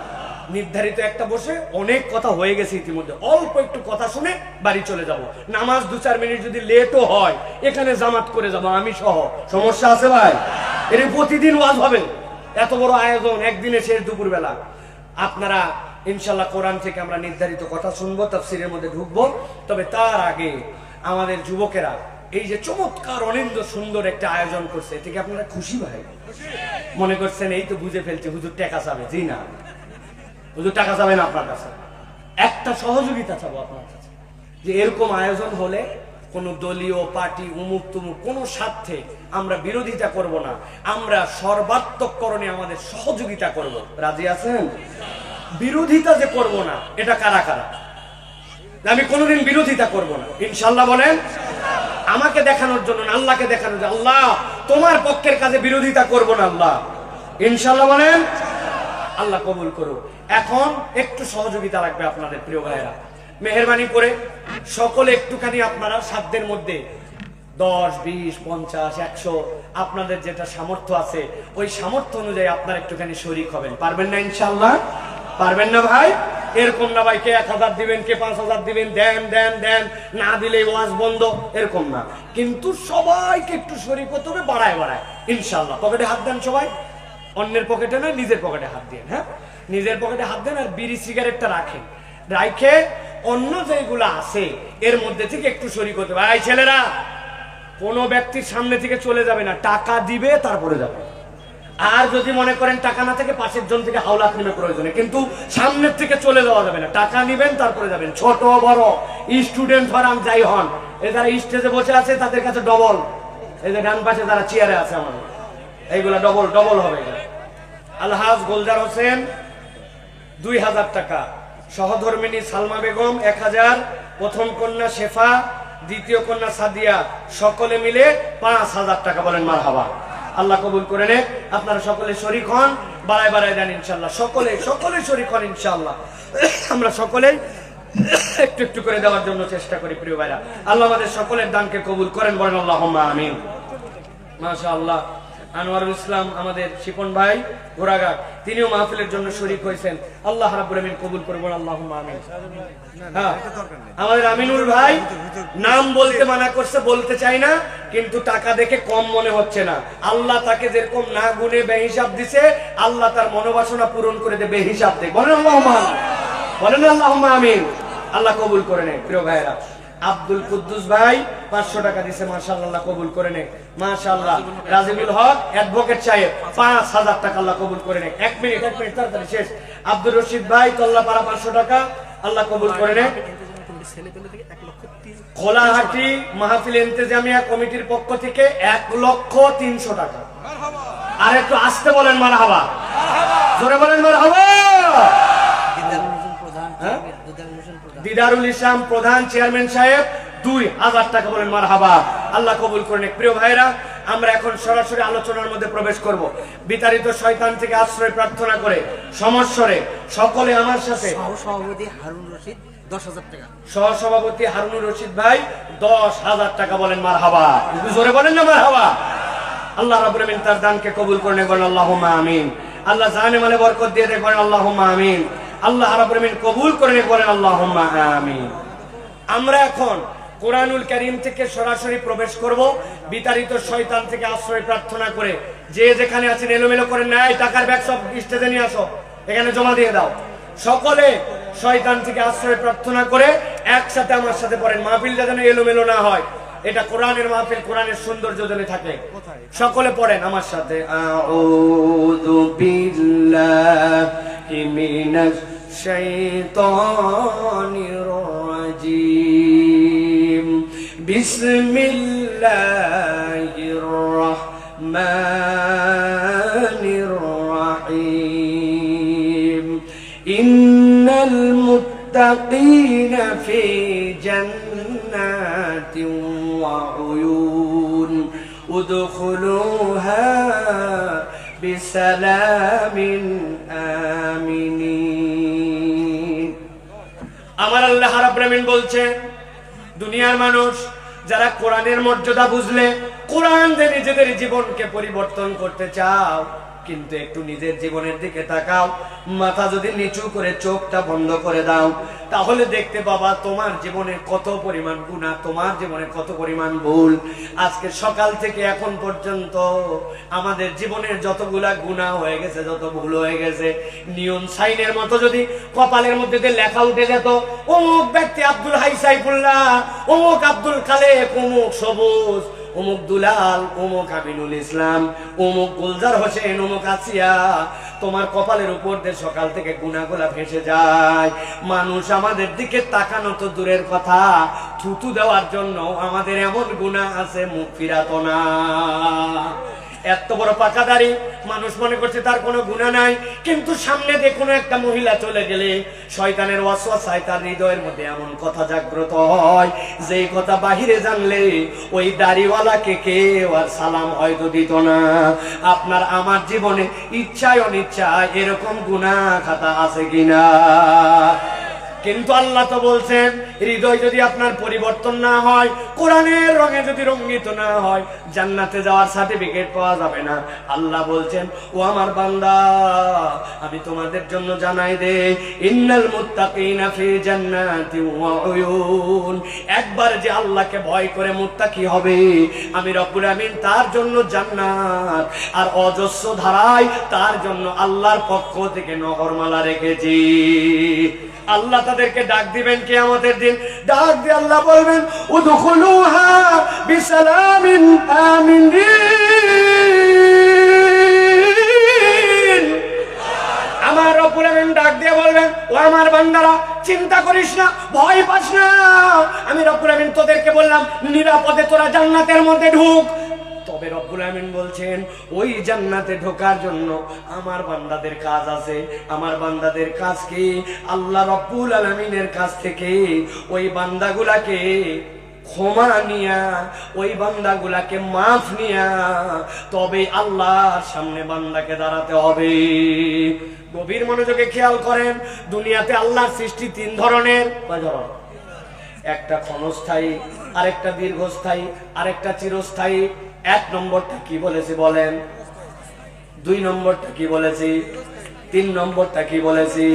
নির্ধারিত একটা বসে অনেক কথা হয়ে গেছে ইতিমধ্যে, অল্প একটু কথা শুনে বাড়ি চলে যাব। নামাজ 2-4 মিনিট যদি লেটও হয়, এখানে জামাত করে যাব আমি সহ। সমস্যা আছে ভাই? এর প্রতিদিন ওয়াজ হবে, এত বড় আয়োজন, একদিনে শেষ দুপুরবেলা। আপনারা ইনশাআল্লাহ কোরআন থেকে আমরা নির্ধারিত কথা শুনবো, তাফসীরের মধ্যে ঢুকবো। তবে তার আগে আমাদের যুবকেরা এই যে চমৎকার অনিন্দ সুন্দর একটা আয়োজন করছে, এতে কি আপনারা খুশি ভাই? মনে করছেন এই তো বুঝে ফেলছে হুজুর টাকা চাবে? জি না, হুজুর টাকা চাবে না আপনার কাছে, একটা সহযোগিতা চাবো আপনার কাছে। যে এরকম আয়োজন হলে কোন দলীয় পার্টি উমুক তুমুক কোন স্বার্থে আমরা বিরোধিতা করব না, আমরা সর্বাত্মকরণে আমাদের সহযোগিতা করব। রাজি আছেন? বিরোধিতা যে করব না, এটা কারা কারা? আমি কোনোদিন বিরোধিতা করব না ইনশাআল্লাহ বলেন। আমাকে দেখানোর জন্য না, আল্লাহকে দেখানোর জন্য। আল্লাহ তোমার পক্ষের কাজে বিরোধিতা করব না আল্লাহ, ইনশাআল্লাহ বলেন। আল্লাহ কবুল করুক। এখন একটু সহযোগিতা লাগবে আপনাদের প্রিয় ভাইরা, মেহেরবানি করে সকলে একটুখানি আপনারা সাধ্যের মধ্যে 10, 20, 50, 100 আপনাদের যেটা সামর্থ্য আছে ওই সামর্থ্য অনুযায়ী আপনারা একটুখানি শরীক হবেন। পারবেন না ইনশাআল্লাহ? পারবেন না ভাই? এরকম না ভাই কে 1000 দিবেন, কে 5000 দিবেন, দেন দেন দেন, না দিলে ওয়াজ বন্ধ, এরকম না। কিন্তু সবাইকে একটু শরীক হতে হবে, বাড়ায় বাড়ায় ইনশাআল্লাহ। পকেটে হাত দেন সবাই, অন্যের পকেটে নয়, নিজের পকেটে হাত দেন। হ্যাঁ, নিজের পকেটে হাত দেন আর বিড়ি সিগারেটটা রাখেন, রাখে অন্য যেগুলো আছে এর মধ্যে থেকে একটু শরীক হতে হবে। ভাই ছেলেরা, কোনো ব্যক্তির সামনে থেকে চলে যাবে না, টাকা দিবে তারপরে যাবে। আর যদি মনে করেন টাকা না থেকে পাশের জন থেকে হাওলাত নেবে প্রয়োজনে, কিন্তু সামনের থেকে চলে যাওয়া যাবে না, টাকা নিবেন তারপরে যাবেন। ছোট বড় স্টুডেন্ট হন যাই হন, এ যারা স্টেজে বসে আছে তাদের কাছে ডবল, এই যে ডান পাশে যারা চেয়ারে আছে আমাদের, এইগুলা ডবল ডবল হবে। আলহাজ গোলজার হোসেন 2000 টাকা, সহধর্মিনী সালমা বেগম 1000, প্রথম কন্যা শেফা, দ্বিতীয় কন্যা সাদিয়া, সকলে মিলে 5000 টাকা। বলেন মারহাবা। আল্লাহ কবুল করে নে। আপনারা সকলে শরীক হন, বাড়ায় বাড়ায় দেন ইনশাআল্লাহ। সকলে সকলে শরীক হন ইনশাআল্লাহ। আমরা সকলেই একটু একটু করে দেওয়ার জন্য চেষ্টা করি প্রিয় ভাইরা। আল্লাহ আমাদের সকলের দানকে কবুল করেন, বলেন আল্লাহুম্মা আমিন। মাশাআল্লাহ। আনোয়ারুল ইসলাম আমাদের শিপন ভাই ঘোড়াঘাট, তিনিও মাহফিলের জন্য শরীক হয়েছেন, আল্লাহ রাব্বুল আমিন কবুল করবেন, আল্লাহুম্মা আমিন। হ্যাঁ, আমাদের আমিনুল ভাই নাম বলতে মানা করছে, বলতে চাই না, কিন্তু টাকা দেখে কম মনে হচ্ছে না। আল্লাহ তাকে যেরকম না গুনে বেহিসাব দিছে, আল্লাহ তার মনোবাসনা পূরণ করে দেবে বেহিসাব দেখ। বলেন আল্লাহুম্মা আমিন, বলেন আল্লাহুম্মা আমিন। আল্লাহ কবুল করে নেয় প্রিয় ভাইরা। আব্দুল কুদ্দুস ভাই 500 টাকা দিছে, মাশাআল্লাহ কবুল করে নেয়, মাশাআল্লাহ। রাজিবুল হক অ্যাডভোকেট সাহেব 5000 টাকা, আল্লাহ কবুল করে নেয়। এক মিনিট তাড়াতাড়ি শেষ। আব্দুর রশিদ ভাই তল্লাপাড়া 500 টাকা, আল্লাহ কবুল করে নেয়। খোলাহাটি মাহফিল ইন্তেজামিয়া কমিটির পক্ষ থেকে 1,03,000 টাকা। আর একটু আসতে বলেন মারহাবা, জোরে বলেন মারহাবা। দিদারুল ইসলাম প্রধান চেয়ারম্যান সাহেব 2000 টাকা, বলেন মারহাবা। আল্লাহ কবুল করেন। প্রিয় ভাইরা, আমরা এখন সরাসরি আলোচনার মধ্যে প্রবেশ করব। বিতাড়িত শয়তান থেকে আশ্রয় প্রার্থনা করে সমস্বরে সকলে আমার সাথে সহসভাপতি হারুন রশিদ 10,000 টাকা, সহসভাপতি হারুনুর রশিদ ভাই 10,000 টাকা, বলেন মারহাবা। জোরে বলেন না মারহাবা। আল্লাহ রাব্বুল আমিন তার দানকে কবুল করে নেন, বলেন আল্লাহুম্মা আমিন। আল্লাহ জানে মালে বরকত দিয়ে দেন, বলেন আল্লাহুম্মা আমিন। আল্লাহ রাব্বুল আমিন কবুল করে নেন, বলেন আল্লাহুম্মা আমিন। আমরা এখন কোরআনুল কারীম থেকে সরাসরি প্রবেশ করব। বিতাড়িত শয়তান থেকে আশ্রয় প্রার্থনা করে যে যেখানে আছেন এলোমেলো করে নেয়, টাকার ব্যাগ সব স্টেজে নিয়ে আসো, এখানে জমা দিয়ে দাও। সকলে শয়তান থেকে আশ্রয় প্রার্থনা করে একসাথে আমার সাথে পড়েন, মাহফিলটা যেন এলোমেলো না হয়। এটা কোরআনের মাহফিল, কোরআনের সৌন্দর্য যেন থাকে। সকলে পড়েন আমার সাথে, আউযু বিল্লাহি মিনাশ শাইতানির রাজিম, বিসমিল্লাহির রাহমানির রাহিম, ইন্নাল মুত্তাকিনা ফি জান্নাতিন ওয়া উয়ুন, উদখুলুহা বিসালামিন আমিনিন। আমার আল্লাহ রাব্বুল আমিন বলছেন, দুনিয়ার মানুষ যারা কোরআনের মর্যাদা বুঝলে কোরআন দিয়ে নিজেদের জীবনকে পরিবর্তন করতে চাও, কিন্তু একটু নিজের জীবনের দিকে তাকাও। মাথা যদি নিচু করে চোখটা বন্ধ করে দাও, তাহলে দেখতে পাবা তোমার জীবনে কত পরিমাণ গুনাহ, তোমার জীবনে কত পরিমাণ ভুল। আজকে সকাল থেকে এখন পর্যন্ত আমাদের জীবনের যতগুলা গুনাহ হয়ে গেছে, যত ভুল হয়ে গেছে, নিয়ন সাইনের মতো যদি কপালের মধ্যে দিয়ে লেখা উঠে যেত, অমুক ব্যক্তি আব্দুল হাই সাইফুল্লাহ, অমুক আব্দুল খালেক, অমুক সবুজ, অমুক দুলাল, অমুক আমিনুল ইসলাম, অমুক গুলজার হোসেন, অমুক আসিয়া, তোমার কপালের উপর দিয়ে সকাল থেকে গুনাহগুলা ভেসে যায়। মানুষ আমাদের দিকে তাকানো তো দূরের কথা, থুতু দেওয়ার জন্য আমাদের এমন গুনাহ আছে মুখ ফিরাতো না। এত বড় পাকাদারি মানুষ মনে করছে তার কোনো গুনাহ নাই, কিন্তু সামনে দিয়ে কোনো একটা মহিলা চলে গেলে শয়তানের ওয়াসওয়াসায় তার হৃদয়ের মধ্যে এমন কথা জাগ্রত হয়, যেই কথা বাহিরে জানলে ওই দাড়িওয়ালাকে কেউ আর সালাম হয়তো দিত না। আপনার আমার জীবনে ইচ্ছায় অনিচ্ছায় এরকম গুনাহ খাতা আছে কিনা? কিন্তু আল্লাহ তো বলছেন হৃদয় যদি আপনার পরিবর্তন না হয়, কোরআনের রঙে যদি রঙ্গিত না হয়, জান্নাতে যাওয়ার সার্টিফিকেট পাওয়া যাবে না। আল্লাহ বলছেন, ও আমার বান্দা, আমি তোমাদের জন্য জানাই দে, ইন্নাল মুত্তাকিনা ফি জান্নাতি ওয়া উয়ুন। একবার যে আল্লাহকে ভয় করে মুত্তাকি হবে, আমি রব্বুল আমিন তার জন্য জান্নাত আর অজস্র ধারায় তার জন্য আল্লাহর পক্ষ থেকে নহরমালা রেখেছি। আল্লাহ তাদেরকে ডাক দিবেন কিয়ামতের দিন। ডাক দিয়ে আল্লাহ বলবেন, উদখুলুহা বিসালামিন আমিনিন। আমার রব্বুল আমিন ডাক দিয়ে বলবেন, ও আমার বান্দারা, চিন্তা করিস না, ভয় পাস না। আমি রব্বুল আমিন তোদেরকে বললাম নিরাপদে তোরা জান্নাতের মধ্যে ঢুক। তবে রব্বুল আমিন বলছেন, ওই জান্নাতে ঢোকার জন্য আমার বান্দাদের কাজ আছে। আমার বান্দাদের কাজ কি? আল্লাহ রব্বুল আলামিনের কাছ থেকে ওই বান্দাগুলাকে ক্ষমা নিয়া, ওই বান্দাগুলাকে মাফ নিয়া, তবে আল্লাহর সামনে বান্দাকে দাঁড়াতে হবে। গভীর মনোযোগে খেয়াল করেন, দুনিয়াতে আল্লাহর সৃষ্টি তিন ধরনের। একটা ক্ষণস্থায়ী, আরেকটা দীর্ঘস্থায়ী, আরেকটা চিরস্থায়ী। এক নম্বরটা কি বলেছি বলেন? দুই নম্বরটা কি বলেছি? তিন নম্বরটা কি বলেছি?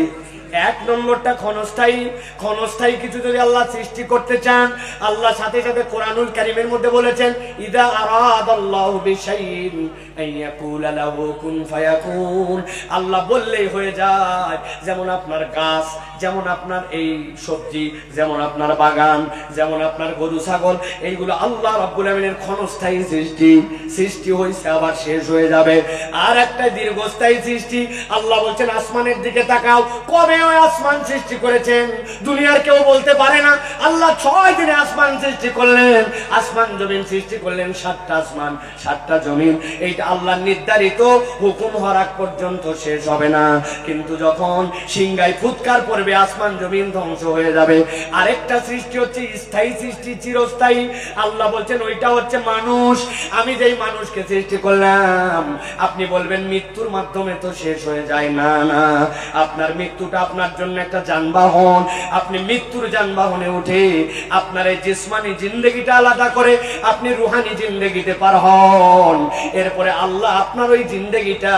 এক নম্বরটা ক্ষণস্থায়ী। ক্ষণস্থায়ী কিছু যদি আল্লাহ সৃষ্টি করতে চান, আল্লাহ সাথে সাথে কোরআনুল কারীমের মধ্যে বলেছেন, ইদা আরাদাল্লাহু বিশাইইন আইয়াকুলা লাহু কুন ফায়াকুন। আল্লাহ বললেই হয়ে যায়। যেমন আপনার গাছ, যেমন আপনার এই সবজি, যেমন আপনার বাগান, যেমন আপনার গরু ছাগল, এইগুলো আল্লাহ রাব্বুল আমিনের ক্ষণস্থায়ী সৃষ্টি। সৃষ্টি হয়েছে আবার শেষ হয়ে যাবে। আর একটা দীর্ঘস্থায়ী সৃষ্টি। আল্লাহ বলছেন, আসমানের দিকে তাকাও, কবে ওই আসমান সৃষ্টি করেছেন দুনিয়ার কেউ বলতে পারে না। আল্লাহ 6 দিনে আসমান সৃষ্টি করলেন, আসমান জমিন সৃষ্টি করলেন, 7টা আসমান 7টা জমিন। এইটা আল্লাহ নির্ধারিত হুকুম হওয়ার আগ পর্যন্ত শেষ হবে না। কিন্তু যখন সিংহায় ফুৎকার পড়বে, আসমান জমিন ধ্বংস হয়ে যাবে। আরেকটা সৃষ্টি হচ্ছে স্থায়ী সৃষ্টি, চিরস্থায়ী। আল্লাহ বলছেন, ওইটা হচ্ছে মানুষ। আমি যেই মানুষকে সৃষ্টি করলাম, আপনি বলবেন মৃত্যুর মাধ্যমে তো শেষ হয়ে যায় না। না, আপনার মৃত্যুটা আপনার জন্য একটা যানবাহন। আপনি মৃত্যুর যানবাহনে উঠে আপনার এই জিসমানি জিন্দেগিটা আলাদা করে আপনি রুহানি জিন্দেগিতে পার হন। এরপরে আল্লাহ আপনার ওই জিন্দেগিটা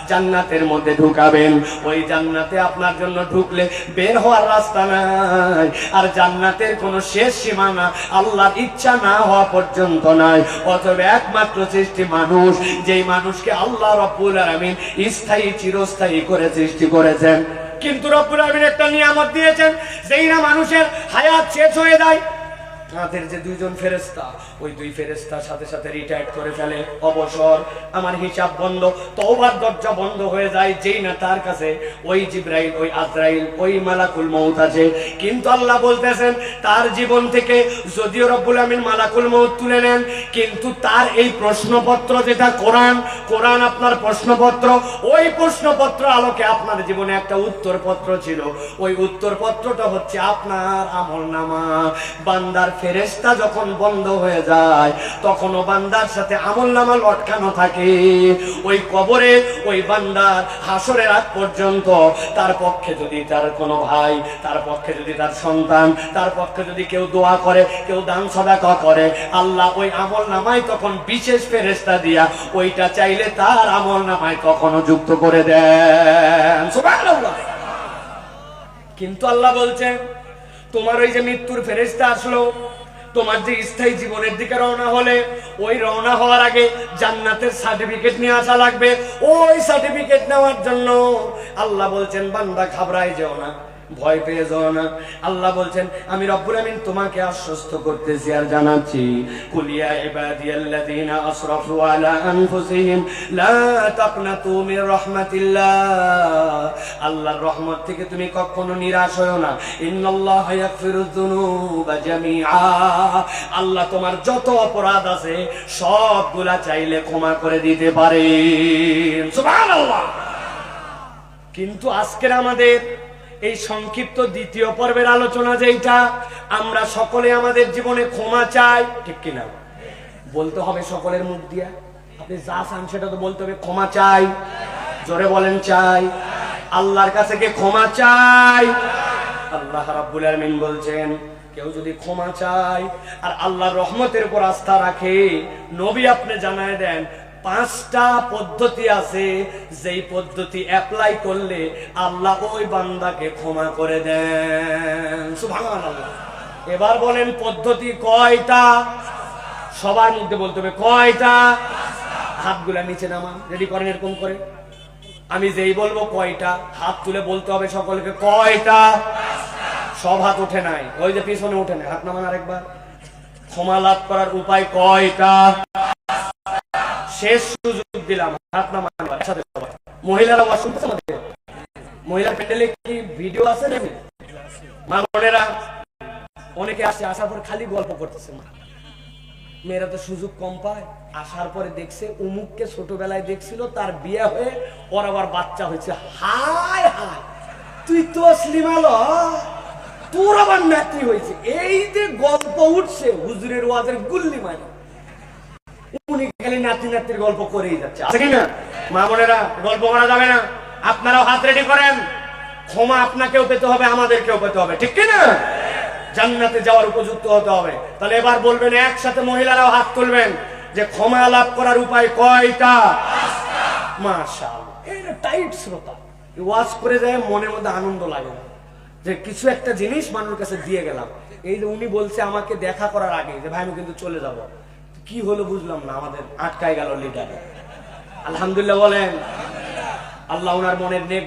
জান্নাতের মধ্যে ঢুকাবেন। ওই জান্নাতে আপনার জন্য ঢুকলে বের হওয়ার রাস্তা নাই। আর জান্নাতের কোনো শেষ সীমানা আল্লাহর ইচ্ছা না হওয়া পর্যন্ত নাই। অতএব একমাত্র সৃষ্টি মানুষ, যেই মানুষকে আল্লাহ রাব্বুল আলামিন স্থায়ী চিরস্থায়ী করে সৃষ্টি করেছেন। কিন্তু রব্বুল আলামিন একটা নিয়ামত দিয়েছেন, যেই না মানুষের হায়াত শেষ হয়ে যায়, তাদের যে 2 জন ফেরেশতা, ওই 2 ফেরেশতার সাথে সাথে রিটায়ার করে ফেলে, অবসর, আমার হিসাব বন্ধ, তওবার দরজা বন্ধ হয়ে যায়। যেই না তার কাছে ওই জিবরাইল, ওই আজরাইল, ওই মালাকুল মউত আছে। কিন্তু আল্লাহ বলতেছেন, তার জীবন থেকে যদিও রব্বুল আমিন মালাকুল মউত তুলে নেন, কিন্তু তার এই প্রশ্নপত্র যেটা কোরআন, কোরআন আপনার প্রশ্নপত্র, ওই প্রশ্নপত্র আলোকে আপনার জীবনে একটা উত্তরপত্র ছিল। ওই উত্তরপত্রটা হচ্ছে আপনার আমলনামা। বান্দার ফেরেশতা যখন বন্ধ হয়ে যায়, তখনও বান্দার সাথে আমলনামা লটকানো থাকে। ওই কবরে ওই বান্দার হাসরের আগ পর্যন্ত তার পক্ষে যদি তার কোনো ভাই, তার পক্ষে যদি তার সন্তান, তার পক্ষে যদি কেউ দোয়া করে, কেউ দান সাদাকা করে, আল্লাহ ওই আমলনামায় তখন বিশেষ ফেরেশতা দিয়া ওইটা চাইলে তার আমলনামায় তখনও যুক্ত করে দেন। সুবহানাল্লাহ। কিন্তু আল্লাহ বলছেন, তোমার ওই যে মৃত্যুর ফেরেশতা আসলো, তোমার যে স্থায়ী জীবনের দিকে রওনা হলে, ওই রওনা হওয়ার আগে জান্নাতের সার্টিফিকেট নিয়ে আসা লাগবে। ওই সার্টিফিকেট নেওয়ার জন্য আল্লাহ বলছেন, বান্দা ঘাবড়ায় যেও না, ভয় পেয়ে যাও না। আল্লাহ বলছেন, আমি রব্বুল আমিন তোমাকে আশ্বস্ত করতেছি আর জানাচ্ছি, কুলিয়া ইবাদিয়াল্লাযীনা আসরাফু আলা আনফুসিহিম লা তাকনাতু মির রাহমাতিল্লাহ। আল্লাহর রহমত থেকে তুমি কখনো নিরাশ হয়ো না। ইন্নাল্লাহা ইয়াগফিরুয যুনুবা জামিআ। আল্লাহ তোমার যত অপরাধ আছে সবগুলা চাইলে ক্ষমা করে দিতে পারেন। সুবহানাল্লাহ। কিন্তু আজকের আমাদের এই সংক্ষিপ্ত দ্বিতীয় পর্বের আলোচনা যেটা, আমরা সকলে আমাদের জীবনে ক্ষমা চাই, ঠিক কিনা? বলতে হবে সকলের মুখ দিয়া। আপনি যা চান সেটা তো বলতে হবে, ক্ষমা চাই। জোরে বলেন চাই। আল্লাহর কাছে কে ক্ষমা চাই? আল্লাহ রাব্বুল আলামিন বলছেন, কেউ যদি ক্ষমা চায় আর আল্লাহর রহমতের উপর আস্থা রাখে, নবী আপনি জানায় দেন 5টা পদ্ধতি আছে, যেই পদ্ধতি অ্যাপ্লাই করলে আল্লাহ ওই বান্দাকে ক্ষমা করে দেন। সুবহানাল্লাহ। এবার বলেন পদ্ধতি কয়টা? সবার মধ্যে বলতে হবে কয়টা। হাতগুলা নিচে নামান, রেডি করেন এরকম করে। আমি যেই বলবো কয়টা, হাত তুলে বলতে হবে সকলকে কয়টা। সব হাত উঠে নাই, ওই যে পিছনে উঠে নাই, হাত নামান আরেকবার। ক্ষমা লাভ করার উপায় কয়টা? শেষ সুযোগ দিলাম, হাত নামান একসাথে সবাই। মহিলারা ওয়াজ শুনতেছে আমাদের? মহিলার প্যান্ডেলে কি ভিডিও আছে নাকি? মা বোনেরা অনেকে আসে, আসার পর খালি গল্প করতেছে। মেয়েরা তো সুযোগ কম পায়। আসার পরে দেখছে উমুককে ছোটবেলায় দেখছিল, তার বিয়ে হয়ে ওর আবার বাচ্চা হয়েছে। হায় হায়, তুই তো স্লিমাল, তোর আবার নাতি হয়েছে। এই যে গল্প উঠছে হুজুরের ওয়াজের গুল্লি মানে, উনি খালি নাতি নাতির গল্প করেই যাচ্ছে, আছে কিনা? মা বোনেরা গল্প করা যাবে না। আপনারাও হাত রেডি করেন। ক্ষমা আপনাকেও পেতে হবে, আমাদেরকেও পেতে হবে, ঠিক কিনা? জান্নাতে যাওয়ার উপযুক্ত হতে হবে। তাহলে এবার বলবেন একসাথে, মহিলারাও হাত তুলবেন, যে ক্ষমা লাভ করার উপায় কয়টা? মাশাআল্লাহ। এই টাইট শ্রোতা ওয়াজ করে যায়, মনের মধ্যে আনন্দ লাগে যে কিছু একটা জিনিস মানুষের কাছে দিয়ে গেলাম। এই যে উনি বলছে আমাকে দেখা করার আগে যে ভাই আমি কিন্তু চলে যাব, কি হলো বুঝলাম না, আমাদের আটকায় গেল লিডার। আলহামদুলিল্লাহ বলেন। আল্লাহ ওনার মনের নেক